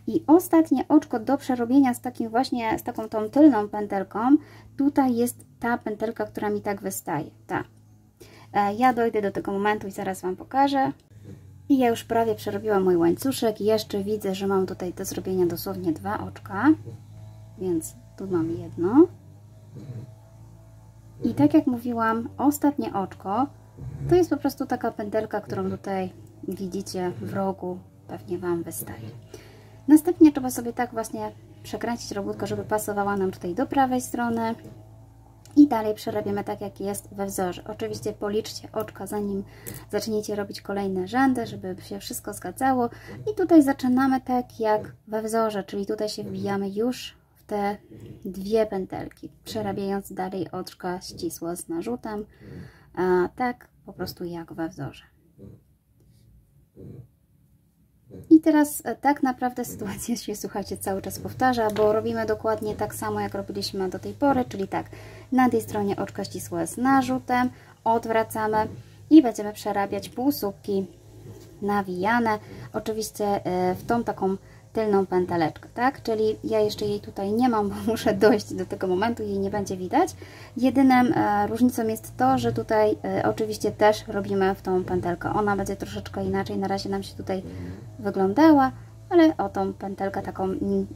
I ostatnie oczko do przerobienia z takim właśnie, z taką tą tylną pętelką, tutaj jest ta pętelka, która mi tak wystaje. Ta. Ja dojdę do tego momentu i zaraz Wam pokażę. I ja już prawie przerobiłam mój łańcuszek. Jeszcze widzę, że mam tutaj do zrobienia dosłownie 2 oczka, więc tu mam jedno. I tak jak mówiłam, ostatnie oczko to jest po prostu taka pętelka, którą tutaj widzicie w rogu, pewnie Wam wystaje. Następnie trzeba sobie tak właśnie przekręcić robótkę, żeby pasowała nam tutaj do prawej strony. I dalej przerabiamy tak, jak jest we wzorze. Oczywiście policzcie oczka, zanim zaczniecie robić kolejne rzędy, żeby się wszystko zgadzało. I tutaj zaczynamy tak, jak we wzorze, czyli tutaj się wbijamy już w te 2 pętelki, przerabiając dalej oczka ścisłe z narzutem, tak po prostu jak we wzorze. I teraz tak naprawdę sytuacja się, słuchajcie, cały czas powtarza, bo robimy dokładnie tak samo, jak robiliśmy do tej pory, czyli tak, na tej stronie oczka ścisłe z narzutem, odwracamy i będziemy przerabiać półsłupki nawijane, oczywiście w tą taką tylną pęteleczkę, tak? Czyli ja jeszcze jej tutaj nie mam, bo muszę dojść do tego momentu, jej nie będzie widać. Jedyną różnicą jest to, że tutaj oczywiście też robimy w tą pętelkę. Ona będzie troszeczkę inaczej, na razie nam się tutaj wyglądała, ale o tą pętelkę taką,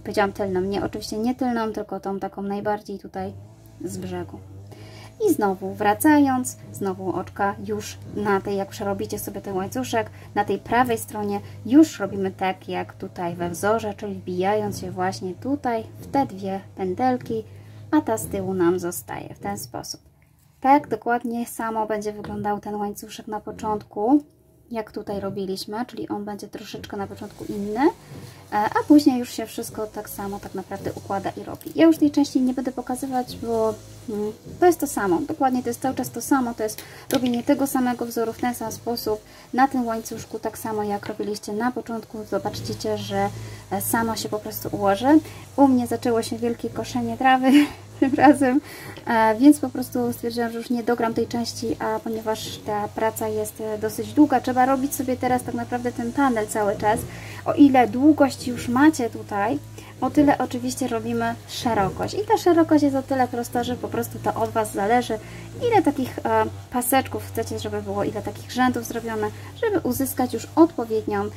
powiedziałam tylną, nie, oczywiście nie tylną, tylko tą taką najbardziej tutaj z brzegu. I znowu wracając, znowu oczka już na tej, jak przerobicie sobie ten łańcuszek, na tej prawej stronie już robimy tak jak tutaj we wzorze, czyli wbijając się właśnie tutaj w te 2 pętelki, a ta z tyłu nam zostaje w ten sposób. Tak dokładnie samo będzie wyglądał ten łańcuszek na początku, jak tutaj robiliśmy, czyli on będzie troszeczkę na początku inny, a później już się wszystko tak samo tak naprawdę układa i robi. Ja już tej części nie będę pokazywać, bo to jest to samo, dokładnie to jest cały czas to samo, to jest robienie tego samego wzoru w ten sam sposób, na tym łańcuszku tak samo jak robiliście na początku, zobaczycie, że samo się po prostu ułoży. U mnie zaczęło się wielkie koszenie trawy tym razem, więc po prostu stwierdziłam, że już nie dogram tej części, a ponieważ ta praca jest dosyć długa, trzeba robić sobie teraz tak naprawdę ten panel cały czas. O ile długość już macie tutaj, o tyle oczywiście robimy szerokość. I ta szerokość jest o tyle prosta, że po prostu to od Was zależy, ile takich paseczków chcecie, żeby było, ile takich rzędów zrobione, żeby uzyskać już odpowiednią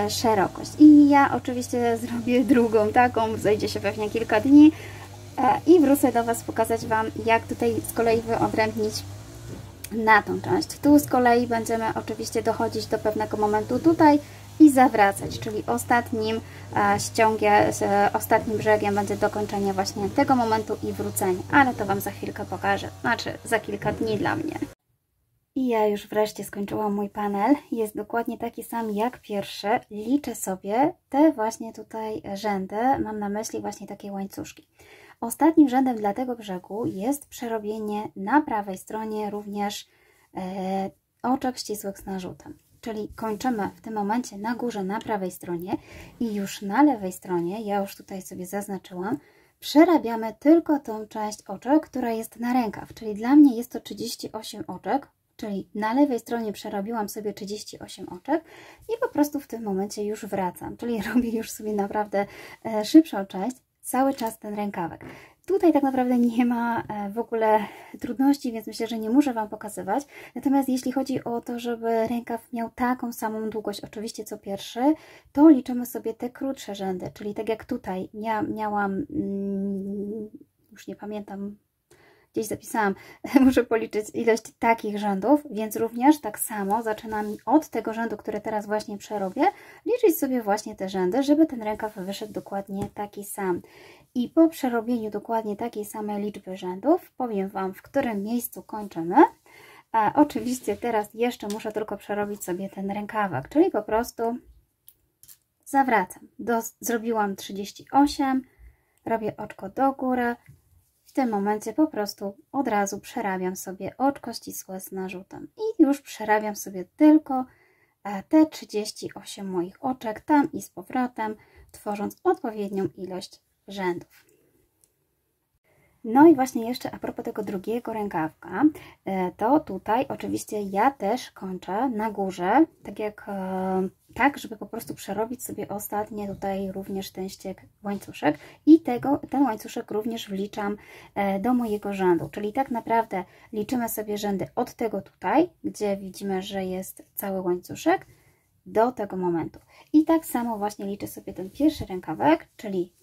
szerokość. I ja oczywiście zrobię drugą taką, zajdzie się pewnie kilka dni, i wrócę do Was pokazać Wam, jak tutaj z kolei wyodrębnić na tą część. Tu z kolei będziemy oczywiście dochodzić do pewnego momentu tutaj i zawracać, czyli ostatnim ostatnim brzegiem będzie dokończenie właśnie tego momentu i wrócenie, ale to Wam za chwilkę pokażę, znaczy za kilka dni dla mnie. I ja już wreszcie skończyłam mój panel, jest dokładnie taki sam jak pierwszy, liczę sobie te właśnie tutaj rzędy, mam na myśli właśnie takie łańcuszki. Ostatnim rzędem dla tego brzegu jest przerobienie na prawej stronie również oczek ścisłych z narzutem. Czyli kończymy w tym momencie na górze na prawej stronie i już na lewej stronie, ja już tutaj sobie zaznaczyłam, przerabiamy tylko tą część oczek, która jest na rękaw. Czyli dla mnie jest to 38 oczek, czyli na lewej stronie przerobiłam sobie 38 oczek i po prostu w tym momencie już wracam. Czyli robię już sobie naprawdę szybszą część, cały czas ten rękawek. Tutaj tak naprawdę nie ma w ogóle trudności, więc myślę, że nie muszę Wam pokazywać. Natomiast jeśli chodzi o to, żeby rękaw miał taką samą długość, oczywiście co pierwszy, to liczymy sobie te krótsze rzędy, czyli tak jak tutaj miałam, już nie pamiętam, gdzieś zapisałam, muszę policzyć ilość takich rzędów, więc również tak samo zaczynam od tego rzędu, który teraz właśnie przerobię, liczyć sobie właśnie te rzędy, żeby ten rękaw wyszedł dokładnie taki sam. I po przerobieniu dokładnie takiej samej liczby rzędów powiem Wam, w którym miejscu kończymy. A oczywiście teraz jeszcze muszę tylko przerobić sobie ten rękawek, czyli po prostu zawracam. Zrobiłam 38, robię oczko do góry. W tym momencie po prostu od razu przerabiam sobie oczko ścisłe z narzutem. I już przerabiam sobie tylko te 38 moich oczek tam i z powrotem, tworząc odpowiednią ilość rzędów. No i właśnie jeszcze a propos tego drugiego rękawka, to tutaj oczywiście ja też kończę na górze, tak, żeby po prostu przerobić sobie ostatnie tutaj również ten ścieg łańcuszek i ten łańcuszek również wliczam do mojego rzędu, czyli tak naprawdę liczymy sobie rzędy od tego tutaj, gdzie widzimy, że jest cały łańcuszek, do tego momentu. I tak samo właśnie liczę sobie ten pierwszy rękawek, czyli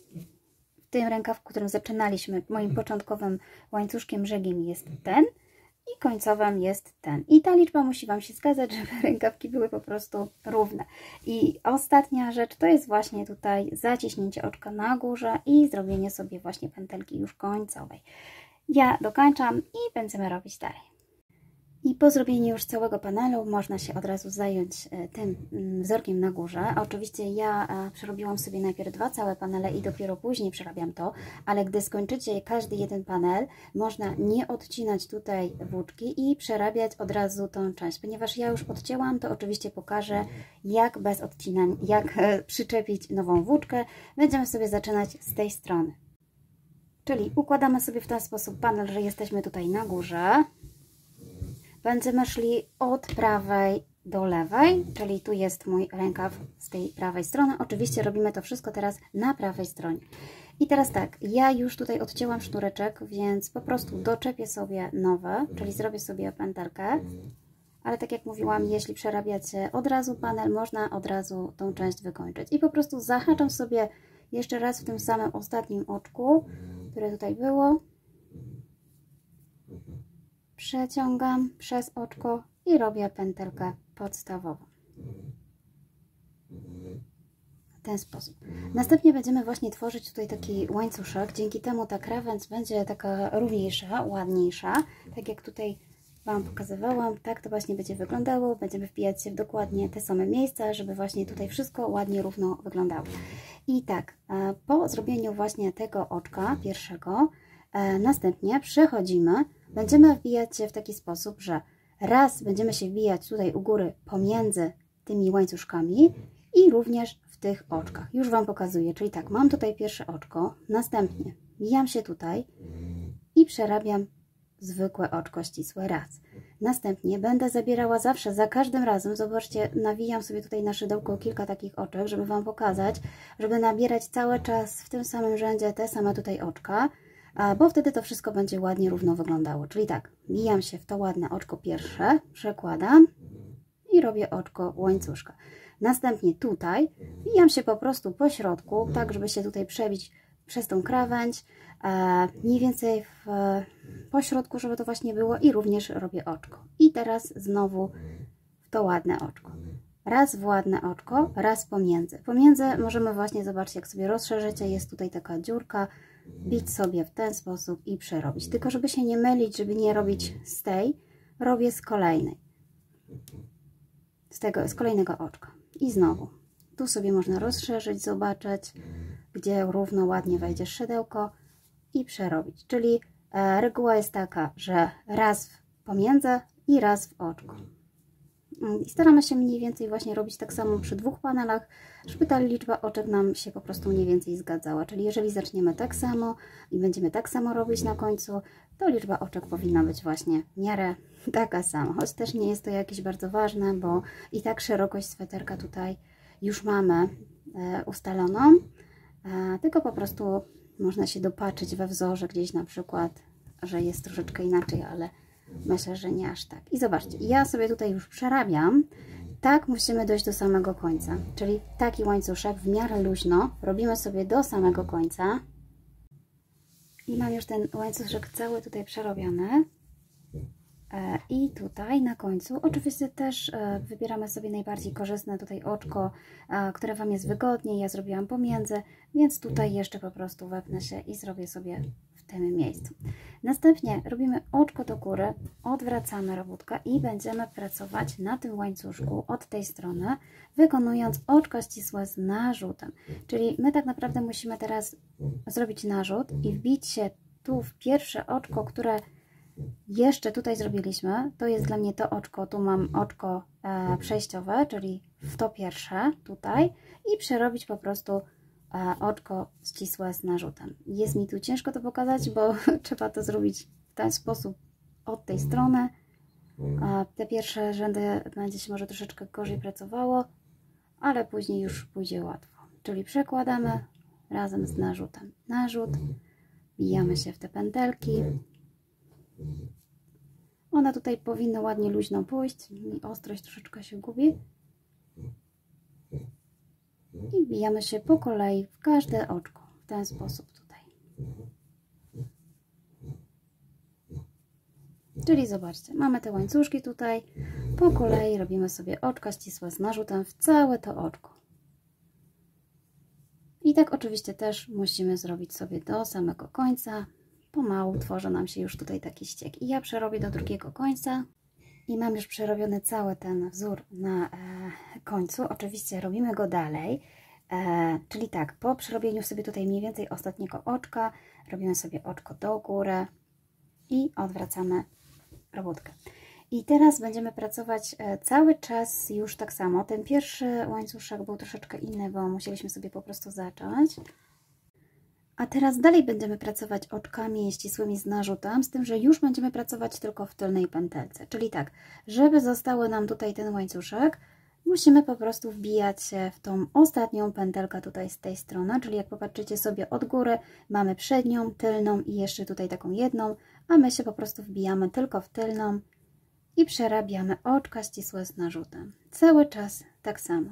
w tym rękawku, którym zaczynaliśmy, moim początkowym łańcuszkiem brzegiem jest ten i końcowym jest ten. I ta liczba musi Wam się zgadzać, żeby rękawki były po prostu równe. I ostatnia rzecz to jest właśnie tutaj zaciśnięcie oczka na górze i zrobienie sobie właśnie pętelki już końcowej. Ja dokończam i będziemy robić dalej. I po zrobieniu już całego panelu można się od razu zająć tym wzorkiem na górze. Oczywiście ja przerobiłam sobie najpierw 2 całe panele i dopiero później przerabiam to, ale gdy skończycie każdy jeden panel, można nie odcinać tutaj włóczki i przerabiać od razu tą część. Ponieważ ja już odcięłam, to oczywiście pokażę, jak bez odcinań, jak przyczepić nową włóczkę. Będziemy sobie zaczynać z tej strony. Czyli układamy sobie w ten sposób panel, że jesteśmy tutaj na górze. Będziemy szli od prawej do lewej, czyli tu jest mój rękaw z tej prawej strony. Oczywiście robimy to wszystko teraz na prawej stronie. I teraz tak, ja już tutaj odcięłam sznureczek, więc po prostu doczepię sobie nowe, czyli zrobię sobie pętelkę. Ale tak jak mówiłam, jeśli przerabiacie od razu panel, można od razu tą część wykończyć. I po prostu zahaczam sobie jeszcze raz w tym samym ostatnim oczku, które tutaj było. Przeciągam przez oczko i robię pętelkę podstawową. W ten sposób. Następnie będziemy właśnie tworzyć tutaj taki łańcuszek. Dzięki temu ta krawędź będzie taka równiejsza, ładniejsza. Tak jak tutaj Wam pokazywałam, tak to właśnie będzie wyglądało. Będziemy wbijać się w dokładnie te same miejsca, żeby właśnie tutaj wszystko ładnie, równo wyglądało. I tak, po zrobieniu właśnie tego oczka pierwszego, następnie przechodzimy. Będziemy wbijać się w taki sposób, że raz będziemy się wbijać tutaj u góry pomiędzy tymi łańcuszkami i również w tych oczkach. Już Wam pokazuję, czyli tak, mam tutaj pierwsze oczko, następnie wbijam się tutaj i przerabiam zwykłe oczko ścisłe raz. Następnie będę zabierała zawsze, za każdym razem, zobaczcie, nawijam sobie tutaj na szydełko kilka takich oczek, żeby Wam pokazać, żeby nabierać cały czas w tym samym rzędzie te same tutaj oczka, bo wtedy to wszystko będzie ładnie, równo wyglądało. Czyli tak, wbijam się w to ładne oczko pierwsze, przekładam i robię oczko łańcuszka. Następnie tutaj wbijam się po prostu po środku, tak żeby się tutaj przebić przez tą krawędź, mniej więcej po środku, żeby to właśnie było i również robię oczko. I teraz znowu w to ładne oczko. Raz w ładne oczko, raz pomiędzy. Pomiędzy możemy właśnie, zobaczcie, jak sobie rozszerzycie, jest tutaj taka dziurka, bić sobie w ten sposób i przerobić. Tylko żeby się nie mylić, żeby nie robić z tej, robię z kolejnej. Z kolejnego oczka. I znowu. Tu sobie można rozszerzyć, zobaczyć, gdzie równo, ładnie wejdzie szydełko i przerobić. Czyli reguła jest taka, że raz pomiędzy i raz w oczko. I staramy się mniej więcej właśnie robić tak samo przy 2 panelach, żeby ta liczba oczek nam się po prostu mniej więcej zgadzała. Czyli jeżeli zaczniemy tak samo i będziemy tak samo robić na końcu, to liczba oczek powinna być właśnie w miarę taka sama. Choć też nie jest to jakieś bardzo ważne, bo i tak szerokość sweterka tutaj już mamy ustaloną, tylko po prostu Można się dopatrzyć we wzorze gdzieś na przykład, że jest troszeczkę inaczej, ale myślę, że nie aż tak. I zobaczcie, ja sobie tutaj już przerabiam. Tak musimy dojść do samego końca. Czyli taki łańcuszek w miarę luźno robimy sobie do samego końca. I mam już ten łańcuszek cały tutaj przerobiony. I tutaj na końcu oczywiście też wybieramy sobie najbardziej korzystne tutaj oczko, które Wam jest wygodniej. Ja zrobiłam pomiędzy, więc tutaj jeszcze po prostu wepnę się i zrobię sobie w tym miejscu. Następnie robimy oczko do góry, odwracamy robótkę i będziemy pracować na tym łańcuszku od tej strony, wykonując oczko ścisłe z narzutem. Czyli my tak naprawdę musimy teraz zrobić narzut i wbić się tu w pierwsze oczko, które jeszcze tutaj zrobiliśmy. To jest dla mnie to oczko, tu mam oczko przejściowe, czyli w to pierwsze tutaj i przerobić po prostu oczko ścisłe z narzutem. Jest mi tu ciężko to pokazać, bo trzeba to zrobić w ten sposób od tej strony. Te pierwsze rzędy będzie się może troszeczkę gorzej pracowało, ale później już pójdzie łatwo. Czyli przekładamy razem z narzutem. Narzut, wbijamy się w te pętelki. One tutaj powinny ładnie luźno pójść. Ostrość troszeczkę się gubi. I wbijamy się po kolei w każde oczko. W ten sposób tutaj. Czyli zobaczcie, mamy te łańcuszki tutaj. Po kolei robimy sobie oczka ścisłe z narzutem w całe to oczko. I tak oczywiście też musimy zrobić sobie do samego końca. Pomału tworzy nam się już tutaj taki ściek. I ja przerobię do drugiego końca. I mam już przerobiony cały ten wzór na końcu. Oczywiście robimy go dalej. Czyli tak, po przerobieniu sobie tutaj mniej więcej ostatniego oczka, robimy sobie oczko do góry i odwracamy robótkę. I teraz będziemy pracować cały czas już tak samo. Ten pierwszy łańcuszek był troszeczkę inny, bo musieliśmy sobie po prostu zacząć. A teraz dalej będziemy pracować oczkami ścisłymi z narzutem, z tym, że już będziemy pracować tylko w tylnej pętelce. Czyli tak, żeby zostały nam tutaj ten łańcuszek, musimy po prostu wbijać się w tą ostatnią pętelkę tutaj z tej strony, czyli jak popatrzycie sobie od góry, mamy przednią, tylną i jeszcze tutaj taką jedną, a my się po prostu wbijamy tylko w tylną i przerabiamy oczka ścisłe z narzutem. Cały czas tak samo.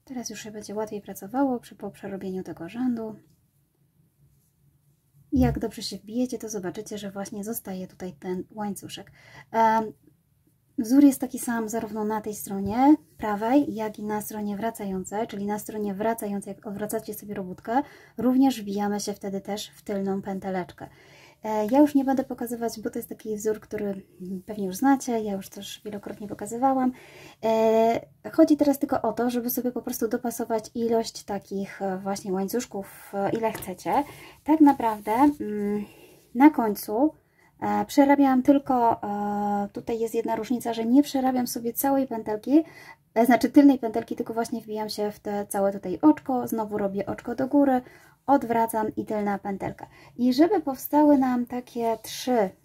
Teraz już się będzie łatwiej pracowało po przerobieniu tego rzędu. I jak dobrze się wbijecie, to zobaczycie, że właśnie zostaje tutaj ten łańcuszek. Wzór jest taki sam zarówno na tej stronie prawej, jak i na stronie wracającej, czyli na stronie wracającej, jak odwracacie sobie robótkę, również wbijamy się wtedy też w tylną pęteleczkę. Ja już nie będę pokazywać, bo to jest taki wzór, który pewnie już znacie, ja już też wielokrotnie pokazywałam. Chodzi teraz tylko o to, żeby sobie po prostu dopasować ilość takich właśnie łańcuszków, ile chcecie. Tak naprawdę na końcu przerabiam tylko, tutaj jest jedna różnica, że nie przerabiam sobie całej pętelki, znaczy tylnej pętelki, tylko właśnie wbijam się w te całe tutaj oczko, znowu robię oczko do góry, odwracam i tylna pętelka. I żeby powstały nam takie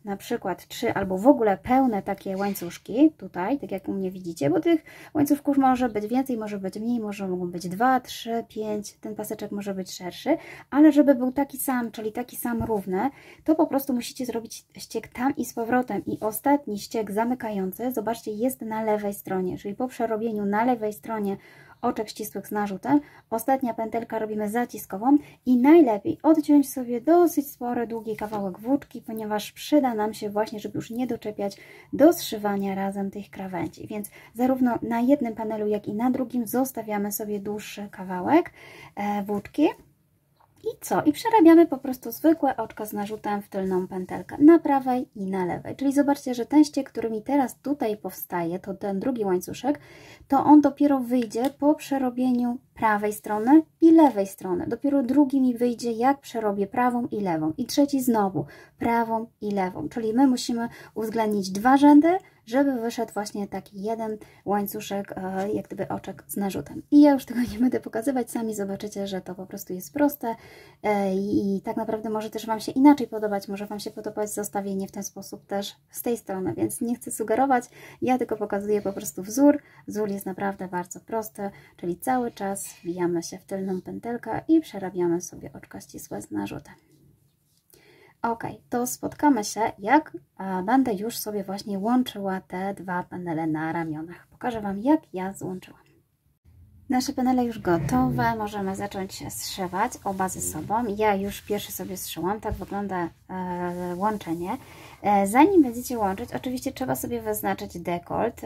na przykład 3 albo w ogóle pełne takie łańcuszki, tutaj, tak jak u mnie widzicie, bo tych łańcuszków może być więcej, może być mniej, mogą być 2, 3, 5, ten paseczek może być szerszy, ale żeby był taki sam, czyli taki sam równy, to po prostu musicie zrobić ściek tam i z powrotem i ostatni ściek zamykający, zobaczcie, jest na lewej stronie, czyli po przerobieniu na lewej stronie oczek ścisłych z narzutem, ostatnia pętelka robimy zaciskową i najlepiej odciąć sobie dosyć spory, długi kawałek włóczki, ponieważ przyda nam się właśnie, żeby już nie doczepiać do zszywania razem tych krawędzi. Więc zarówno na jednym panelu, jak i na drugim zostawiamy sobie dłuższy kawałek włóczki. I co? I przerabiamy po prostu zwykłe oczko z narzutem w tylną pętelkę na prawej i na lewej. Czyli zobaczcie, że ten ściek, który mi teraz tutaj powstaje, to ten drugi łańcuszek, to on dopiero wyjdzie po przerobieniu prawej strony i lewej strony. Dopiero drugi mi wyjdzie, jak przerobię prawą i lewą. I trzeci znowu prawą i lewą. Czyli my musimy uwzględnić 2 rzędy, żeby wyszedł właśnie taki jeden łańcuszek, jak gdyby oczek z narzutem. I ja już tego nie będę pokazywać, sami zobaczycie, że to po prostu jest proste i tak naprawdę może też Wam się inaczej podobać, może Wam się podobać zostawienie w ten sposób też z tej strony, więc nie chcę sugerować, ja tylko pokazuję po prostu wzór. Wzór jest naprawdę bardzo prosty, czyli cały czas wbijamy się w tylną pętelkę i przerabiamy sobie oczka ścisłe z narzutem. Ok, to spotkamy się, jak będę już sobie właśnie łączyła te dwa panele na ramionach. Pokażę Wam, jak ja złączyłam. Nasze panele już gotowe, możemy zacząć się zszywać oba ze sobą. Ja już pierwszy sobie zszyłam, tak wygląda łączenie. Zanim będziecie łączyć, oczywiście trzeba sobie wyznaczyć dekolt,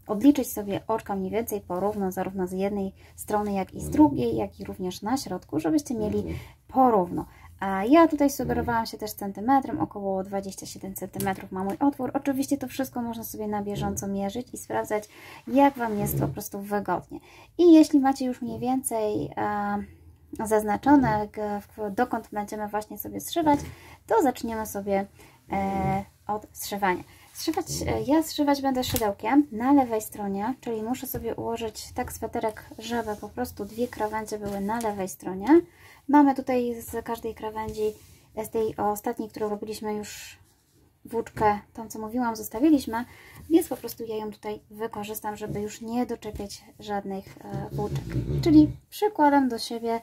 odliczyć sobie oczka mniej więcej porówno, zarówno z jednej strony, jak i z drugiej, jak i również na środku, żebyście mieli porówno. A ja tutaj sugerowałam się też centymetrem, około 27 cm ma mój otwór. Oczywiście to wszystko można sobie na bieżąco mierzyć i sprawdzać, jak Wam jest po prostu wygodnie. I jeśli macie już mniej więcej zaznaczone, dokąd będziemy właśnie sobie zszywać, to zaczniemy sobie od zszywania. Ja zszywać będę szydełkiem na lewej stronie, czyli muszę sobie ułożyć tak sweterek, żeby po prostu dwie krawędzie były na lewej stronie. Mamy tutaj z każdej krawędzi, z tej ostatniej, którą robiliśmy już włóczkę, tą co mówiłam, zostawiliśmy, więc po prostu ja ją tutaj wykorzystam, żeby już nie doczepiać żadnych włóczek. Czyli przykładam do siebie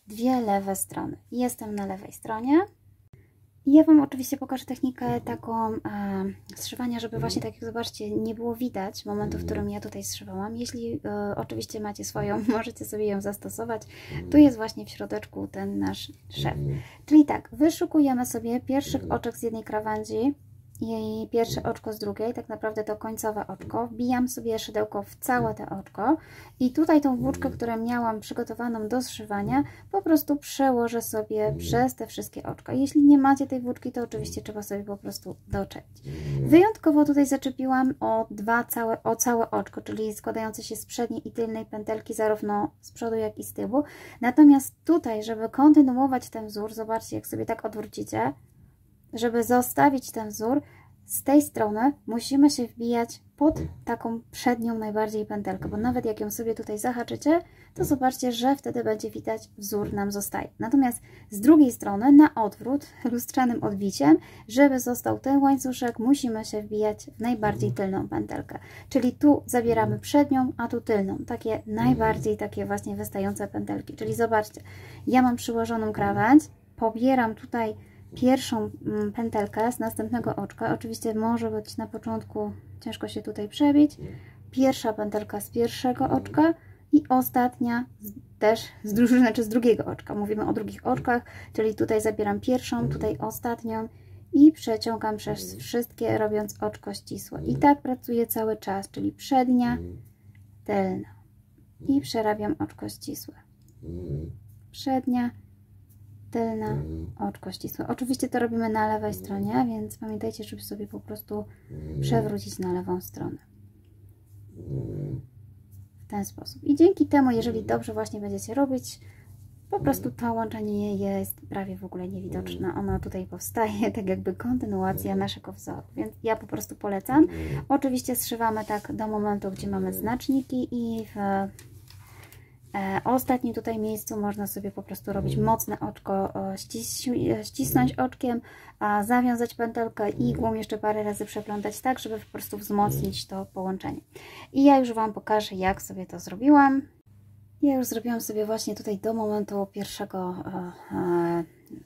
dwie lewe strony. Jestem na lewej stronie. I ja Wam oczywiście pokażę technikę taką zszywania, żeby właśnie tak jak zobaczcie, nie było widać momentu, w którym ja tutaj zszywałam. Jeśli oczywiście macie swoją, możecie sobie ją zastosować. Tu jest właśnie w środeczku ten nasz szef. Czyli tak, wyszukujemy sobie pierwszych oczek z jednej krawędzi i pierwsze oczko z drugiej, tak naprawdę to końcowe oczko. Wbijam sobie szydełko w całe to oczko i tutaj tą włóczkę, którą miałam przygotowaną do zszywania, po prostu przełożę sobie przez te wszystkie oczka. Jeśli nie macie tej włóczki, to oczywiście trzeba sobie po prostu doczepić. Wyjątkowo tutaj zaczepiłam o całe oczko, czyli składające się z przedniej i tylnej pętelki, zarówno z przodu, jak i z tyłu. Natomiast tutaj, żeby kontynuować ten wzór, zobaczcie, jak sobie tak odwrócicie, żeby zostawić ten wzór, z tej strony musimy się wbijać pod taką przednią najbardziej pętelkę, bo nawet jak ją sobie tutaj zahaczycie, to zobaczcie, że wtedy będzie widać, wzór nam zostaje. Natomiast z drugiej strony na odwrót, lustrzanym odbiciem, żeby został ten łańcuszek, musimy się wbijać w najbardziej tylną pętelkę. Czyli tu zabieramy przednią, a tu tylną. Takie najbardziej takie właśnie wystające pętelki. Czyli zobaczcie, ja mam przyłożoną krawędź, pobieram tutaj pierwszą pętelkę z następnego oczka. Oczywiście może być na początku ciężko się tutaj przebić. Pierwsza pętelka z pierwszego oczka i ostatnia też z drugiego oczka. Mówimy o drugich oczkach, czyli tutaj zabieram pierwszą, tutaj ostatnią i przeciągam przez wszystkie, robiąc oczko ścisłe. I tak pracuję cały czas, czyli przednia, tylna i przerabiam oczko ścisłe. Przednia, tylna, oczko ścisłe. Oczywiście to robimy na lewej stronie, więc pamiętajcie, żeby sobie po prostu przewrócić na lewą stronę. W ten sposób. I dzięki temu, jeżeli dobrze właśnie będziecie robić, po prostu to łączenie jest prawie w ogóle niewidoczne. Ono tutaj powstaje tak jakby kontynuacja naszego wzoru. Więc ja po prostu polecam. Oczywiście zszywamy tak do momentu, gdzie mamy znaczniki i w ostatnim tutaj miejscu można sobie po prostu robić mocne oczko, ścisnąć oczkiem, zawiązać pętelkę i igłą jeszcze parę razy przeplątać tak, żeby po prostu wzmocnić to połączenie. I ja już Wam pokażę, jak sobie to zrobiłam. Ja już zrobiłam sobie właśnie tutaj do momentu pierwszego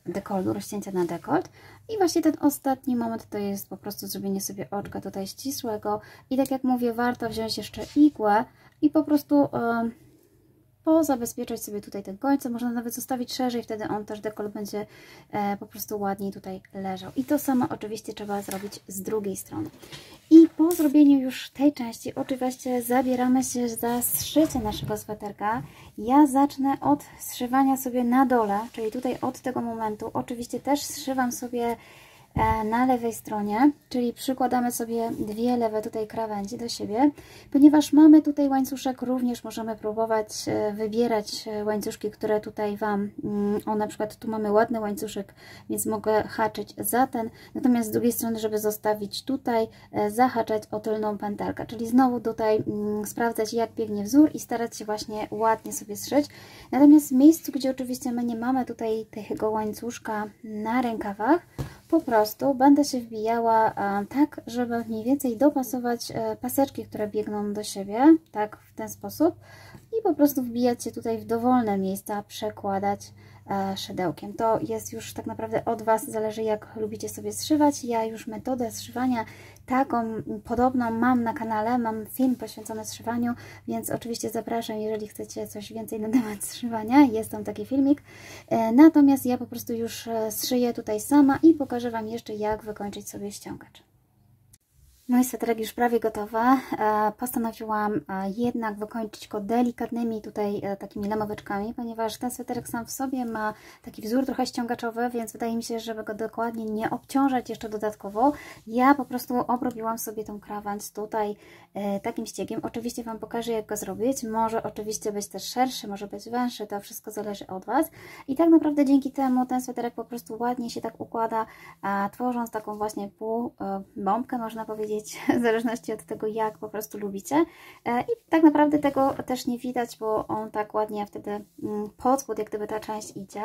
dekoltu, rozcięcia na dekolt. I właśnie ten ostatni moment to jest po prostu zrobienie sobie oczka tutaj ścisłego. I tak jak mówię, warto wziąć jeszcze igłę i po prostu zabezpieczać sobie tutaj ten końce. Można nawet zostawić szerzej, wtedy on też dekolt będzie po prostu ładniej tutaj leżał. I to samo oczywiście trzeba zrobić z drugiej strony. I po zrobieniu już tej części oczywiście zabieramy się za zszycie naszego sweterka. Ja zacznę od zszywania sobie na dole, czyli tutaj od tego momentu. Oczywiście też zszywam sobie na lewej stronie, czyli przykładamy sobie dwie lewe tutaj krawędzi do siebie. Ponieważ mamy tutaj łańcuszek, również możemy próbować wybierać łańcuszki, które tutaj Wam, o na przykład tu mamy ładny łańcuszek, więc mogę haczyć za ten, natomiast z drugiej strony, żeby zostawić tutaj, zahaczać o tylną pętelkę, czyli znowu tutaj sprawdzać, jak biegnie wzór i starać się właśnie ładnie sobie zszyć. Natomiast w miejscu, gdzie oczywiście my nie mamy tutaj tego łańcuszka na rękawach, po prostu będę się wbijała tak, żeby mniej więcej dopasować paseczki, które biegną do siebie, tak w ten sposób i po prostu wbijać się tutaj w dowolne miejsca, przekładać szydełkiem. To jest już tak naprawdę od Was, zależy jak lubicie sobie zszywać. Ja już metodę zszywania taką podobną mam na kanale, mam film poświęcony zszywaniu, więc oczywiście zapraszam, jeżeli chcecie coś więcej na temat zszywania, jest tam taki filmik. Natomiast ja po prostu już zszyję tutaj sama i pokażę Wam jeszcze, jak wykończyć sobie ściągacz. Mój sweterek już prawie gotowy. Postanowiłam jednak wykończyć go delikatnymi tutaj takimi lemoweczkami, ponieważ ten sweterek sam w sobie ma taki wzór trochę ściągaczowy, więc wydaje mi się, żeby go dokładnie nie obciążać jeszcze dodatkowo, ja po prostu obrobiłam sobie tą krawędź tutaj takim ściegiem. Oczywiście Wam pokażę, jak go zrobić. Może oczywiście być też szerszy, może być węższy, to wszystko zależy od Was. I tak naprawdę dzięki temu ten sweterek po prostu ładnie się tak układa, tworząc taką właśnie bombkę, można powiedzieć, w zależności od tego, jak po prostu lubicie. I tak naprawdę tego też nie widać, bo on tak ładnie wtedy pod spód, jak gdyby ta część idzie.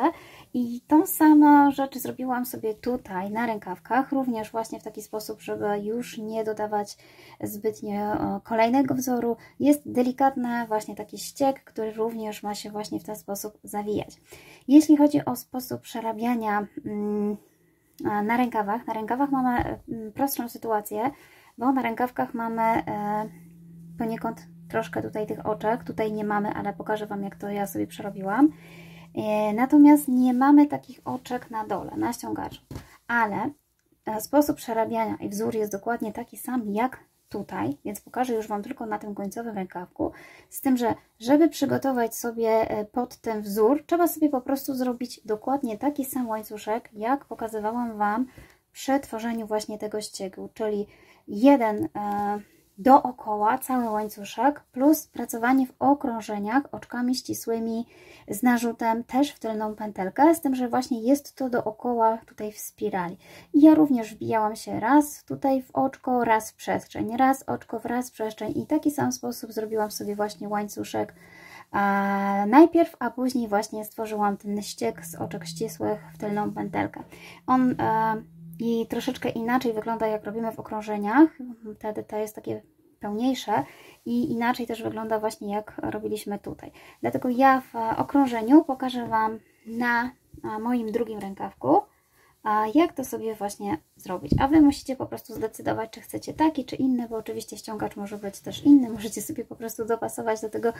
I tą samą rzecz zrobiłam sobie tutaj na rękawkach, również właśnie w taki sposób, żeby już nie dodawać zbytnio kolejnego wzoru. Jest delikatny właśnie taki ścieg, który również ma się właśnie w ten sposób zawijać. Jeśli chodzi o sposób przerabiania na rękawach mamy prostszą sytuację, bo na rękawkach mamy poniekąd troszkę tutaj tych oczek, tutaj nie mamy, ale pokażę Wam, jak to ja sobie przerobiłam. Natomiast nie mamy takich oczek na dole, na ściągaczu, ale sposób przerabiania i wzór jest dokładnie taki sam jak tutaj, więc pokażę już Wam tylko na tym końcowym rękawku, z tym, że żeby przygotować sobie pod ten wzór, trzeba sobie po prostu zrobić dokładnie taki sam łańcuszek, jak pokazywałam Wam przy tworzeniu właśnie tego ściegu, czyli jeden dookoła, cały łańcuszek, plus pracowanie w okrążeniach oczkami ścisłymi z narzutem też w tylną pętelkę, z tym, że właśnie jest to dookoła tutaj w spirali. I ja również wbijałam się raz tutaj w oczko, raz w przestrzeń, raz oczko, raz w przestrzeń i w taki sam sposób zrobiłam sobie właśnie łańcuszek najpierw, a później właśnie stworzyłam ten ścieg z oczek ścisłych w tylną pętelkę. On i troszeczkę inaczej wygląda, jak robimy w okrążeniach, wtedy to jest takie pełniejsze i inaczej też wygląda właśnie, jak robiliśmy tutaj. Dlatego ja w okrążeniu pokażę Wam na moim drugim rękawku, jak to sobie właśnie zrobić. A Wy musicie po prostu zdecydować, czy chcecie taki, czy inny, bo oczywiście ściągacz może być też inny, możecie sobie po prostu dopasować do tego.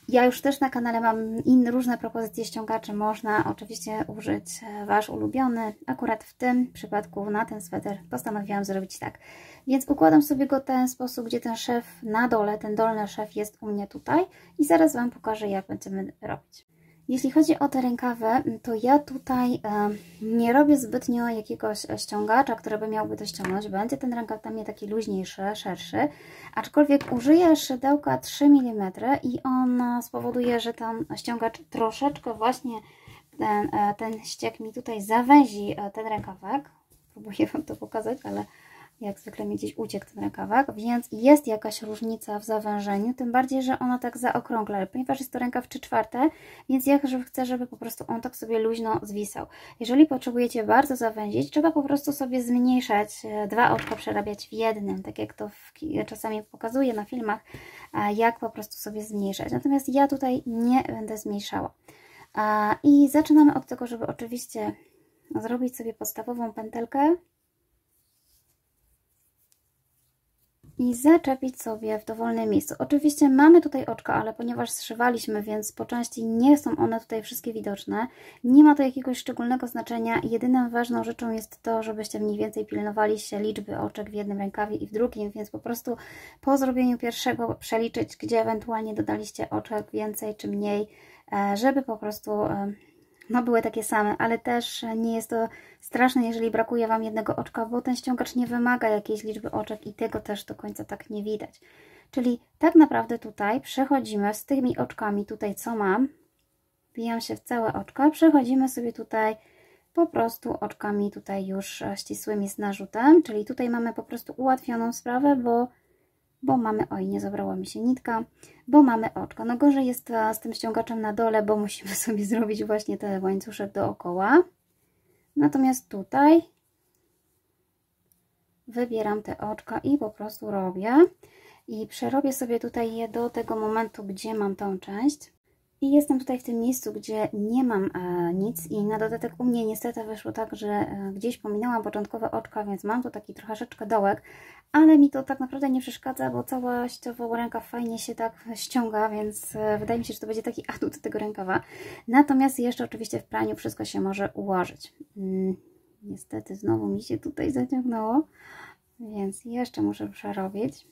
Ja już też na kanale mam różne propozycje ściągaczy, można oczywiście użyć Wasz ulubiony. Akurat w tym przypadku na ten sweter postanowiłam zrobić tak. Więc układam sobie go w ten sposób, gdzie ten szef na dole, ten dolny szef jest u mnie tutaj i zaraz Wam pokażę, jak będziemy robić. Jeśli chodzi o te rękawy, to ja tutaj nie robię zbytnio jakiegoś ściągacza, który by miałby to ściągnąć. Będzie ten rękaw dla mnie taki luźniejszy, szerszy, aczkolwiek użyję szydełka 3 mm i on spowoduje, że ten ściągacz troszeczkę właśnie ten ścieg mi tutaj zawęzi ten rękawek. Próbuję Wam to pokazać, ale jak zwykle mi gdzieś uciekł ten rękawek, więc jest jakaś różnica w zawężeniu, tym bardziej, że ona tak zaokrągla, ale ponieważ jest to rękaw 3/4, więc ja chcę, żeby po prostu on tak sobie luźno zwisał. Jeżeli potrzebujecie bardzo zawęzić, trzeba po prostu sobie zmniejszać, dwa oczka przerabiać w jednym, tak jak to czasami pokazuję na filmach, jak po prostu sobie zmniejszać. Natomiast ja tutaj nie będę zmniejszała. I zaczynamy od tego, żeby oczywiście zrobić sobie podstawową pętelkę i zaczepić sobie w dowolnym miejscu. Oczywiście mamy tutaj oczka, ale ponieważ zszywaliśmy, więc po części nie są one tutaj wszystkie widoczne. Nie ma to jakiegoś szczególnego znaczenia. Jedyną ważną rzeczą jest to, żebyście mniej więcej pilnowali się liczby oczek w jednym rękawie i w drugim, więc po prostu po zrobieniu pierwszego przeliczyć, gdzie ewentualnie dodaliście oczek więcej czy mniej, żeby po prostu no były takie same, ale też nie jest to straszne, jeżeli brakuje Wam jednego oczka, bo ten ściągacz nie wymaga jakiejś liczby oczek i tego też do końca tak nie widać. Czyli tak naprawdę tutaj przechodzimy z tymi oczkami tutaj, co mam, wbijam się w całe oczka, przechodzimy sobie tutaj po prostu oczkami tutaj już ścisłymi z narzutem, czyli tutaj mamy po prostu ułatwioną sprawę, bo mamy, oj, nie zabrała mi się nitka, bo mamy oczko. No gorzej jest z tym ściągaczem na dole, bo musimy sobie zrobić właśnie ten łańcuszek dookoła. Natomiast tutaj wybieram te oczka i po prostu robię. I przerobię sobie tutaj je do tego momentu, gdzie mam tą część. I jestem tutaj w tym miejscu, gdzie nie mam nic i na dodatek u mnie niestety wyszło tak, że gdzieś pominęłam początkowe oczka, więc mam tu taki troszeczkę dołek, ale mi to tak naprawdę nie przeszkadza, bo całościowo rękaw fajnie się tak ściąga, więc wydaje mi się, że to będzie taki atut tego rękawa. Natomiast jeszcze oczywiście w praniu wszystko się może ułożyć. Niestety znowu mi się tutaj zaciągnęło, więc jeszcze muszę przerobić.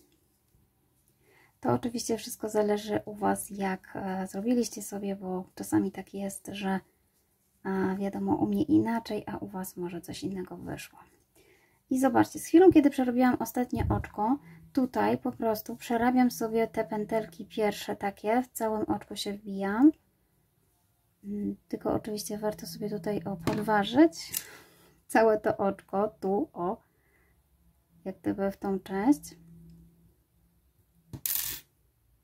To oczywiście wszystko zależy u Was, jak zrobiliście sobie, bo czasami tak jest, że wiadomo, u mnie inaczej, a u Was może coś innego wyszło. I zobaczcie, z chwilą, kiedy przerobiłam ostatnie oczko, tutaj po prostu przerabiam sobie te pętelki pierwsze takie, w całym oczku się wbijam. Tylko oczywiście warto sobie tutaj podważyć całe to oczko, tu, o, jak gdyby w tą część.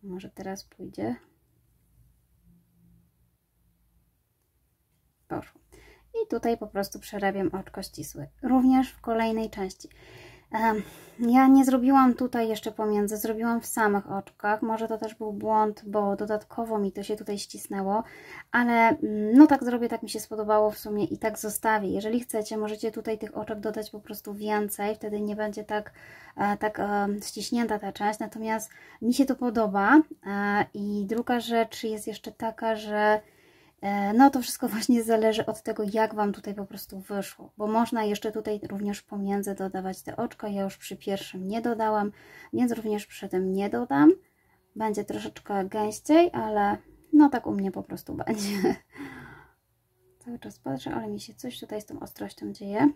Może teraz pójdzie. Poszło. I tutaj po prostu przerabiam oczko ścisłe. Również w kolejnej części. Ja nie zrobiłam tutaj jeszcze pomiędzy, zrobiłam w samych oczkach. Może to też był błąd, bo dodatkowo mi to się tutaj ścisnęło, ale no tak zrobię, tak mi się spodobało w sumie i tak zostawię. Jeżeli chcecie, możecie tutaj tych oczek dodać po prostu więcej, wtedy nie będzie tak ściśnięta ta część, natomiast mi się to podoba. I druga rzecz jest jeszcze taka, że no to wszystko właśnie zależy od tego, jak Wam tutaj po prostu wyszło, bo można jeszcze tutaj również pomiędzy dodawać te oczka. Ja już przy pierwszym nie dodałam, więc również przy tym nie dodam. Będzie troszeczkę gęściej, ale no tak u mnie po prostu będzie. Cały czas patrzę, ale mi się coś tutaj z tą ostrością dzieje.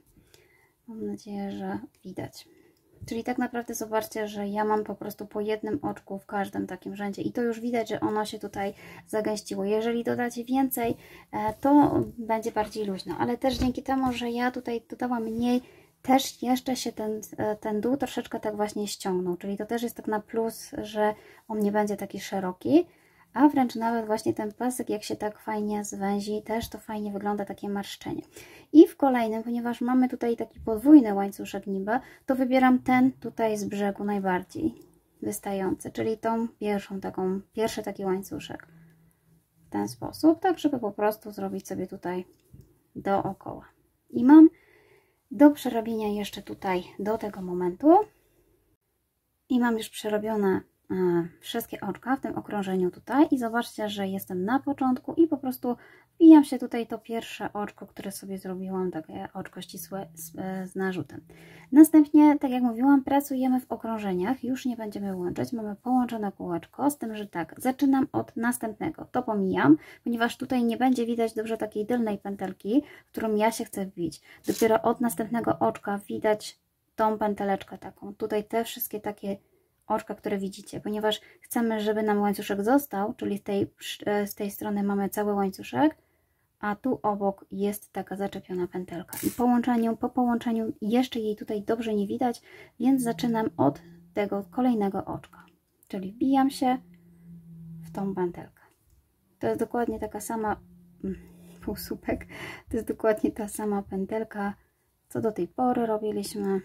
Mam nadzieję, że widać. Czyli tak naprawdę zobaczcie, że ja mam po prostu po jednym oczku w każdym takim rzędzie i to już widać, że ono się tutaj zagęściło. Jeżeli dodacie więcej, to będzie bardziej luźno, ale też dzięki temu, że ja tutaj dodałam mniej, też jeszcze się ten dół troszeczkę tak właśnie ściągnął, czyli to też jest tak na plus, że on nie będzie taki szeroki, a wręcz nawet właśnie ten pasek, jak się tak fajnie zwęzi, też to fajnie wygląda, takie marszczenie. I w kolejnym, ponieważ mamy tutaj taki podwójny łańcuszek niby, to wybieram ten tutaj z brzegu najbardziej wystający, czyli tą pierwszy taki łańcuszek. W ten sposób, tak żeby po prostu zrobić sobie tutaj dookoła. I mam do przerobienia jeszcze tutaj do tego momentu. I mam już przerobione wszystkie oczka w tym okrążeniu tutaj i zobaczcie, że jestem na początku i po prostu wbijam się tutaj to pierwsze oczko, które sobie zrobiłam, takie oczko ścisłe z narzutem. Następnie, tak jak mówiłam, pracujemy w okrążeniach, już nie będziemy łączyć, mamy połączone kółeczko, z tym, że tak, zaczynam od następnego, to pomijam, ponieważ tutaj nie będzie widać dobrze takiej tylnej pętelki, w którą ja się chcę wbić. Dopiero od następnego oczka widać tą pęteleczkę taką, tutaj te wszystkie takie oczka, które widzicie, ponieważ chcemy, żeby nam łańcuszek został, czyli z tej strony mamy cały łańcuszek, a tu obok jest taka zaczepiona pętelka. I po połączeniu jeszcze jej tutaj dobrze nie widać, więc zaczynam od tego kolejnego oczka, czyli wbijam się w tą pętelkę. To jest dokładnie taka sama półsłupek, to jest dokładnie ta sama pętelka, co do tej pory robiliśmy.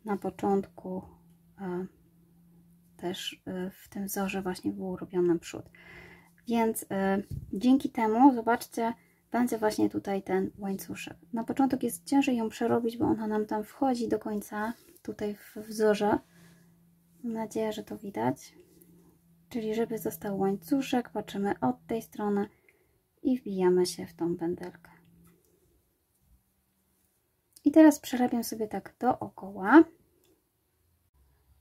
Na początku też w tym wzorze właśnie był robiony przód. Więc dzięki temu, zobaczcie, będzie właśnie tutaj ten łańcuszek. Na początek jest ciężej ją przerobić, bo ona nam tam wchodzi do końca, tutaj w wzorze. Mam nadzieję, że to widać. Czyli żeby został łańcuszek, patrzymy od tej strony i wbijamy się w tą pętelkę. I teraz przerabiam sobie tak dookoła.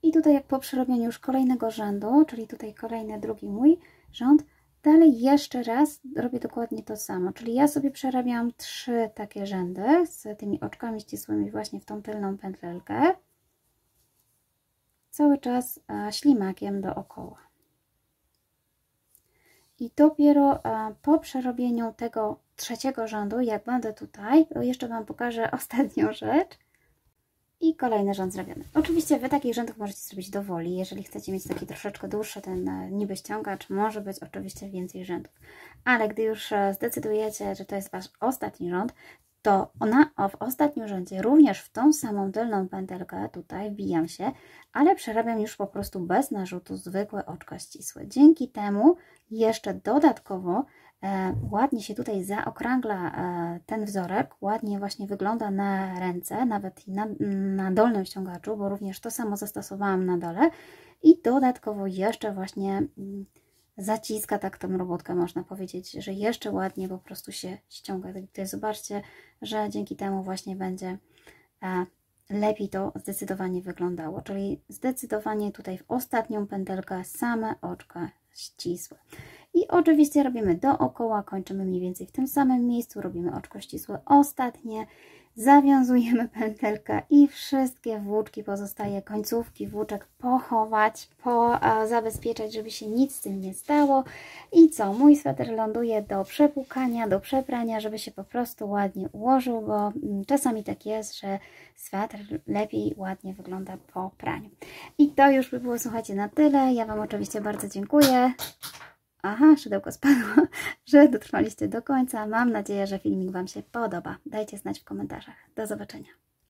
I tutaj jak po przerobieniu już kolejnego rzędu, czyli tutaj kolejny drugi mój rząd, Dalej jeszcze raz robię dokładnie to samo, czyli ja sobie przerabiam 3 takie rzędy z tymi oczkami ścisłymi właśnie w tą tylną pętlelkę. Cały czas ślimakiem dookoła. I dopiero po przerobieniu tego 3. rzędu, jak będę tutaj, to jeszcze Wam pokażę ostatnią rzecz. I kolejny rząd zrobiony. Oczywiście Wy takich rzędów możecie zrobić do woli. Jeżeli chcecie mieć taki troszeczkę dłuższy ten niby ściągacz, może być oczywiście więcej rzędów. Ale gdy już zdecydujecie, że to jest Wasz ostatni rząd, to w ostatnim rzędzie również w tą samą tylną pętelkę tutaj wbijam się, ale przerabiam już po prostu bez narzutu zwykłe oczka ścisłe. Dzięki temu jeszcze dodatkowo ładnie się tutaj zaokrągla ten wzorek, ładnie właśnie wygląda na ręce, nawet i na dolnym ściągaczu, bo również to samo zastosowałam na dole i dodatkowo jeszcze właśnie zaciska tak tą robotkę, można powiedzieć, że jeszcze ładnie po prostu się ściąga. Tutaj zobaczcie, że dzięki temu właśnie będzie lepiej to zdecydowanie wyglądało, czyli zdecydowanie tutaj w ostatnią pętelkę same oczka ścisłe. I oczywiście robimy dookoła, kończymy mniej więcej w tym samym miejscu, robimy oczko ścisłe ostatnie, zawiązujemy pętelkę i wszystkie włóczki pozostaje, końcówki włóczek pochować, zabezpieczać, żeby się nic z tym nie stało. I co? Mój sweter ląduje do przepłukania, do przeprania, żeby się po prostu ładnie ułożył, bo czasami tak jest, że sweter lepiej, ładnie wygląda po praniu. I to już by było, słuchajcie, na tyle. Ja Wam oczywiście bardzo dziękuję. Aha, szydełko spadło, że dotrwaliście do końca. Mam nadzieję, że filmik Wam się podoba. Dajcie znać w komentarzach. Do zobaczenia.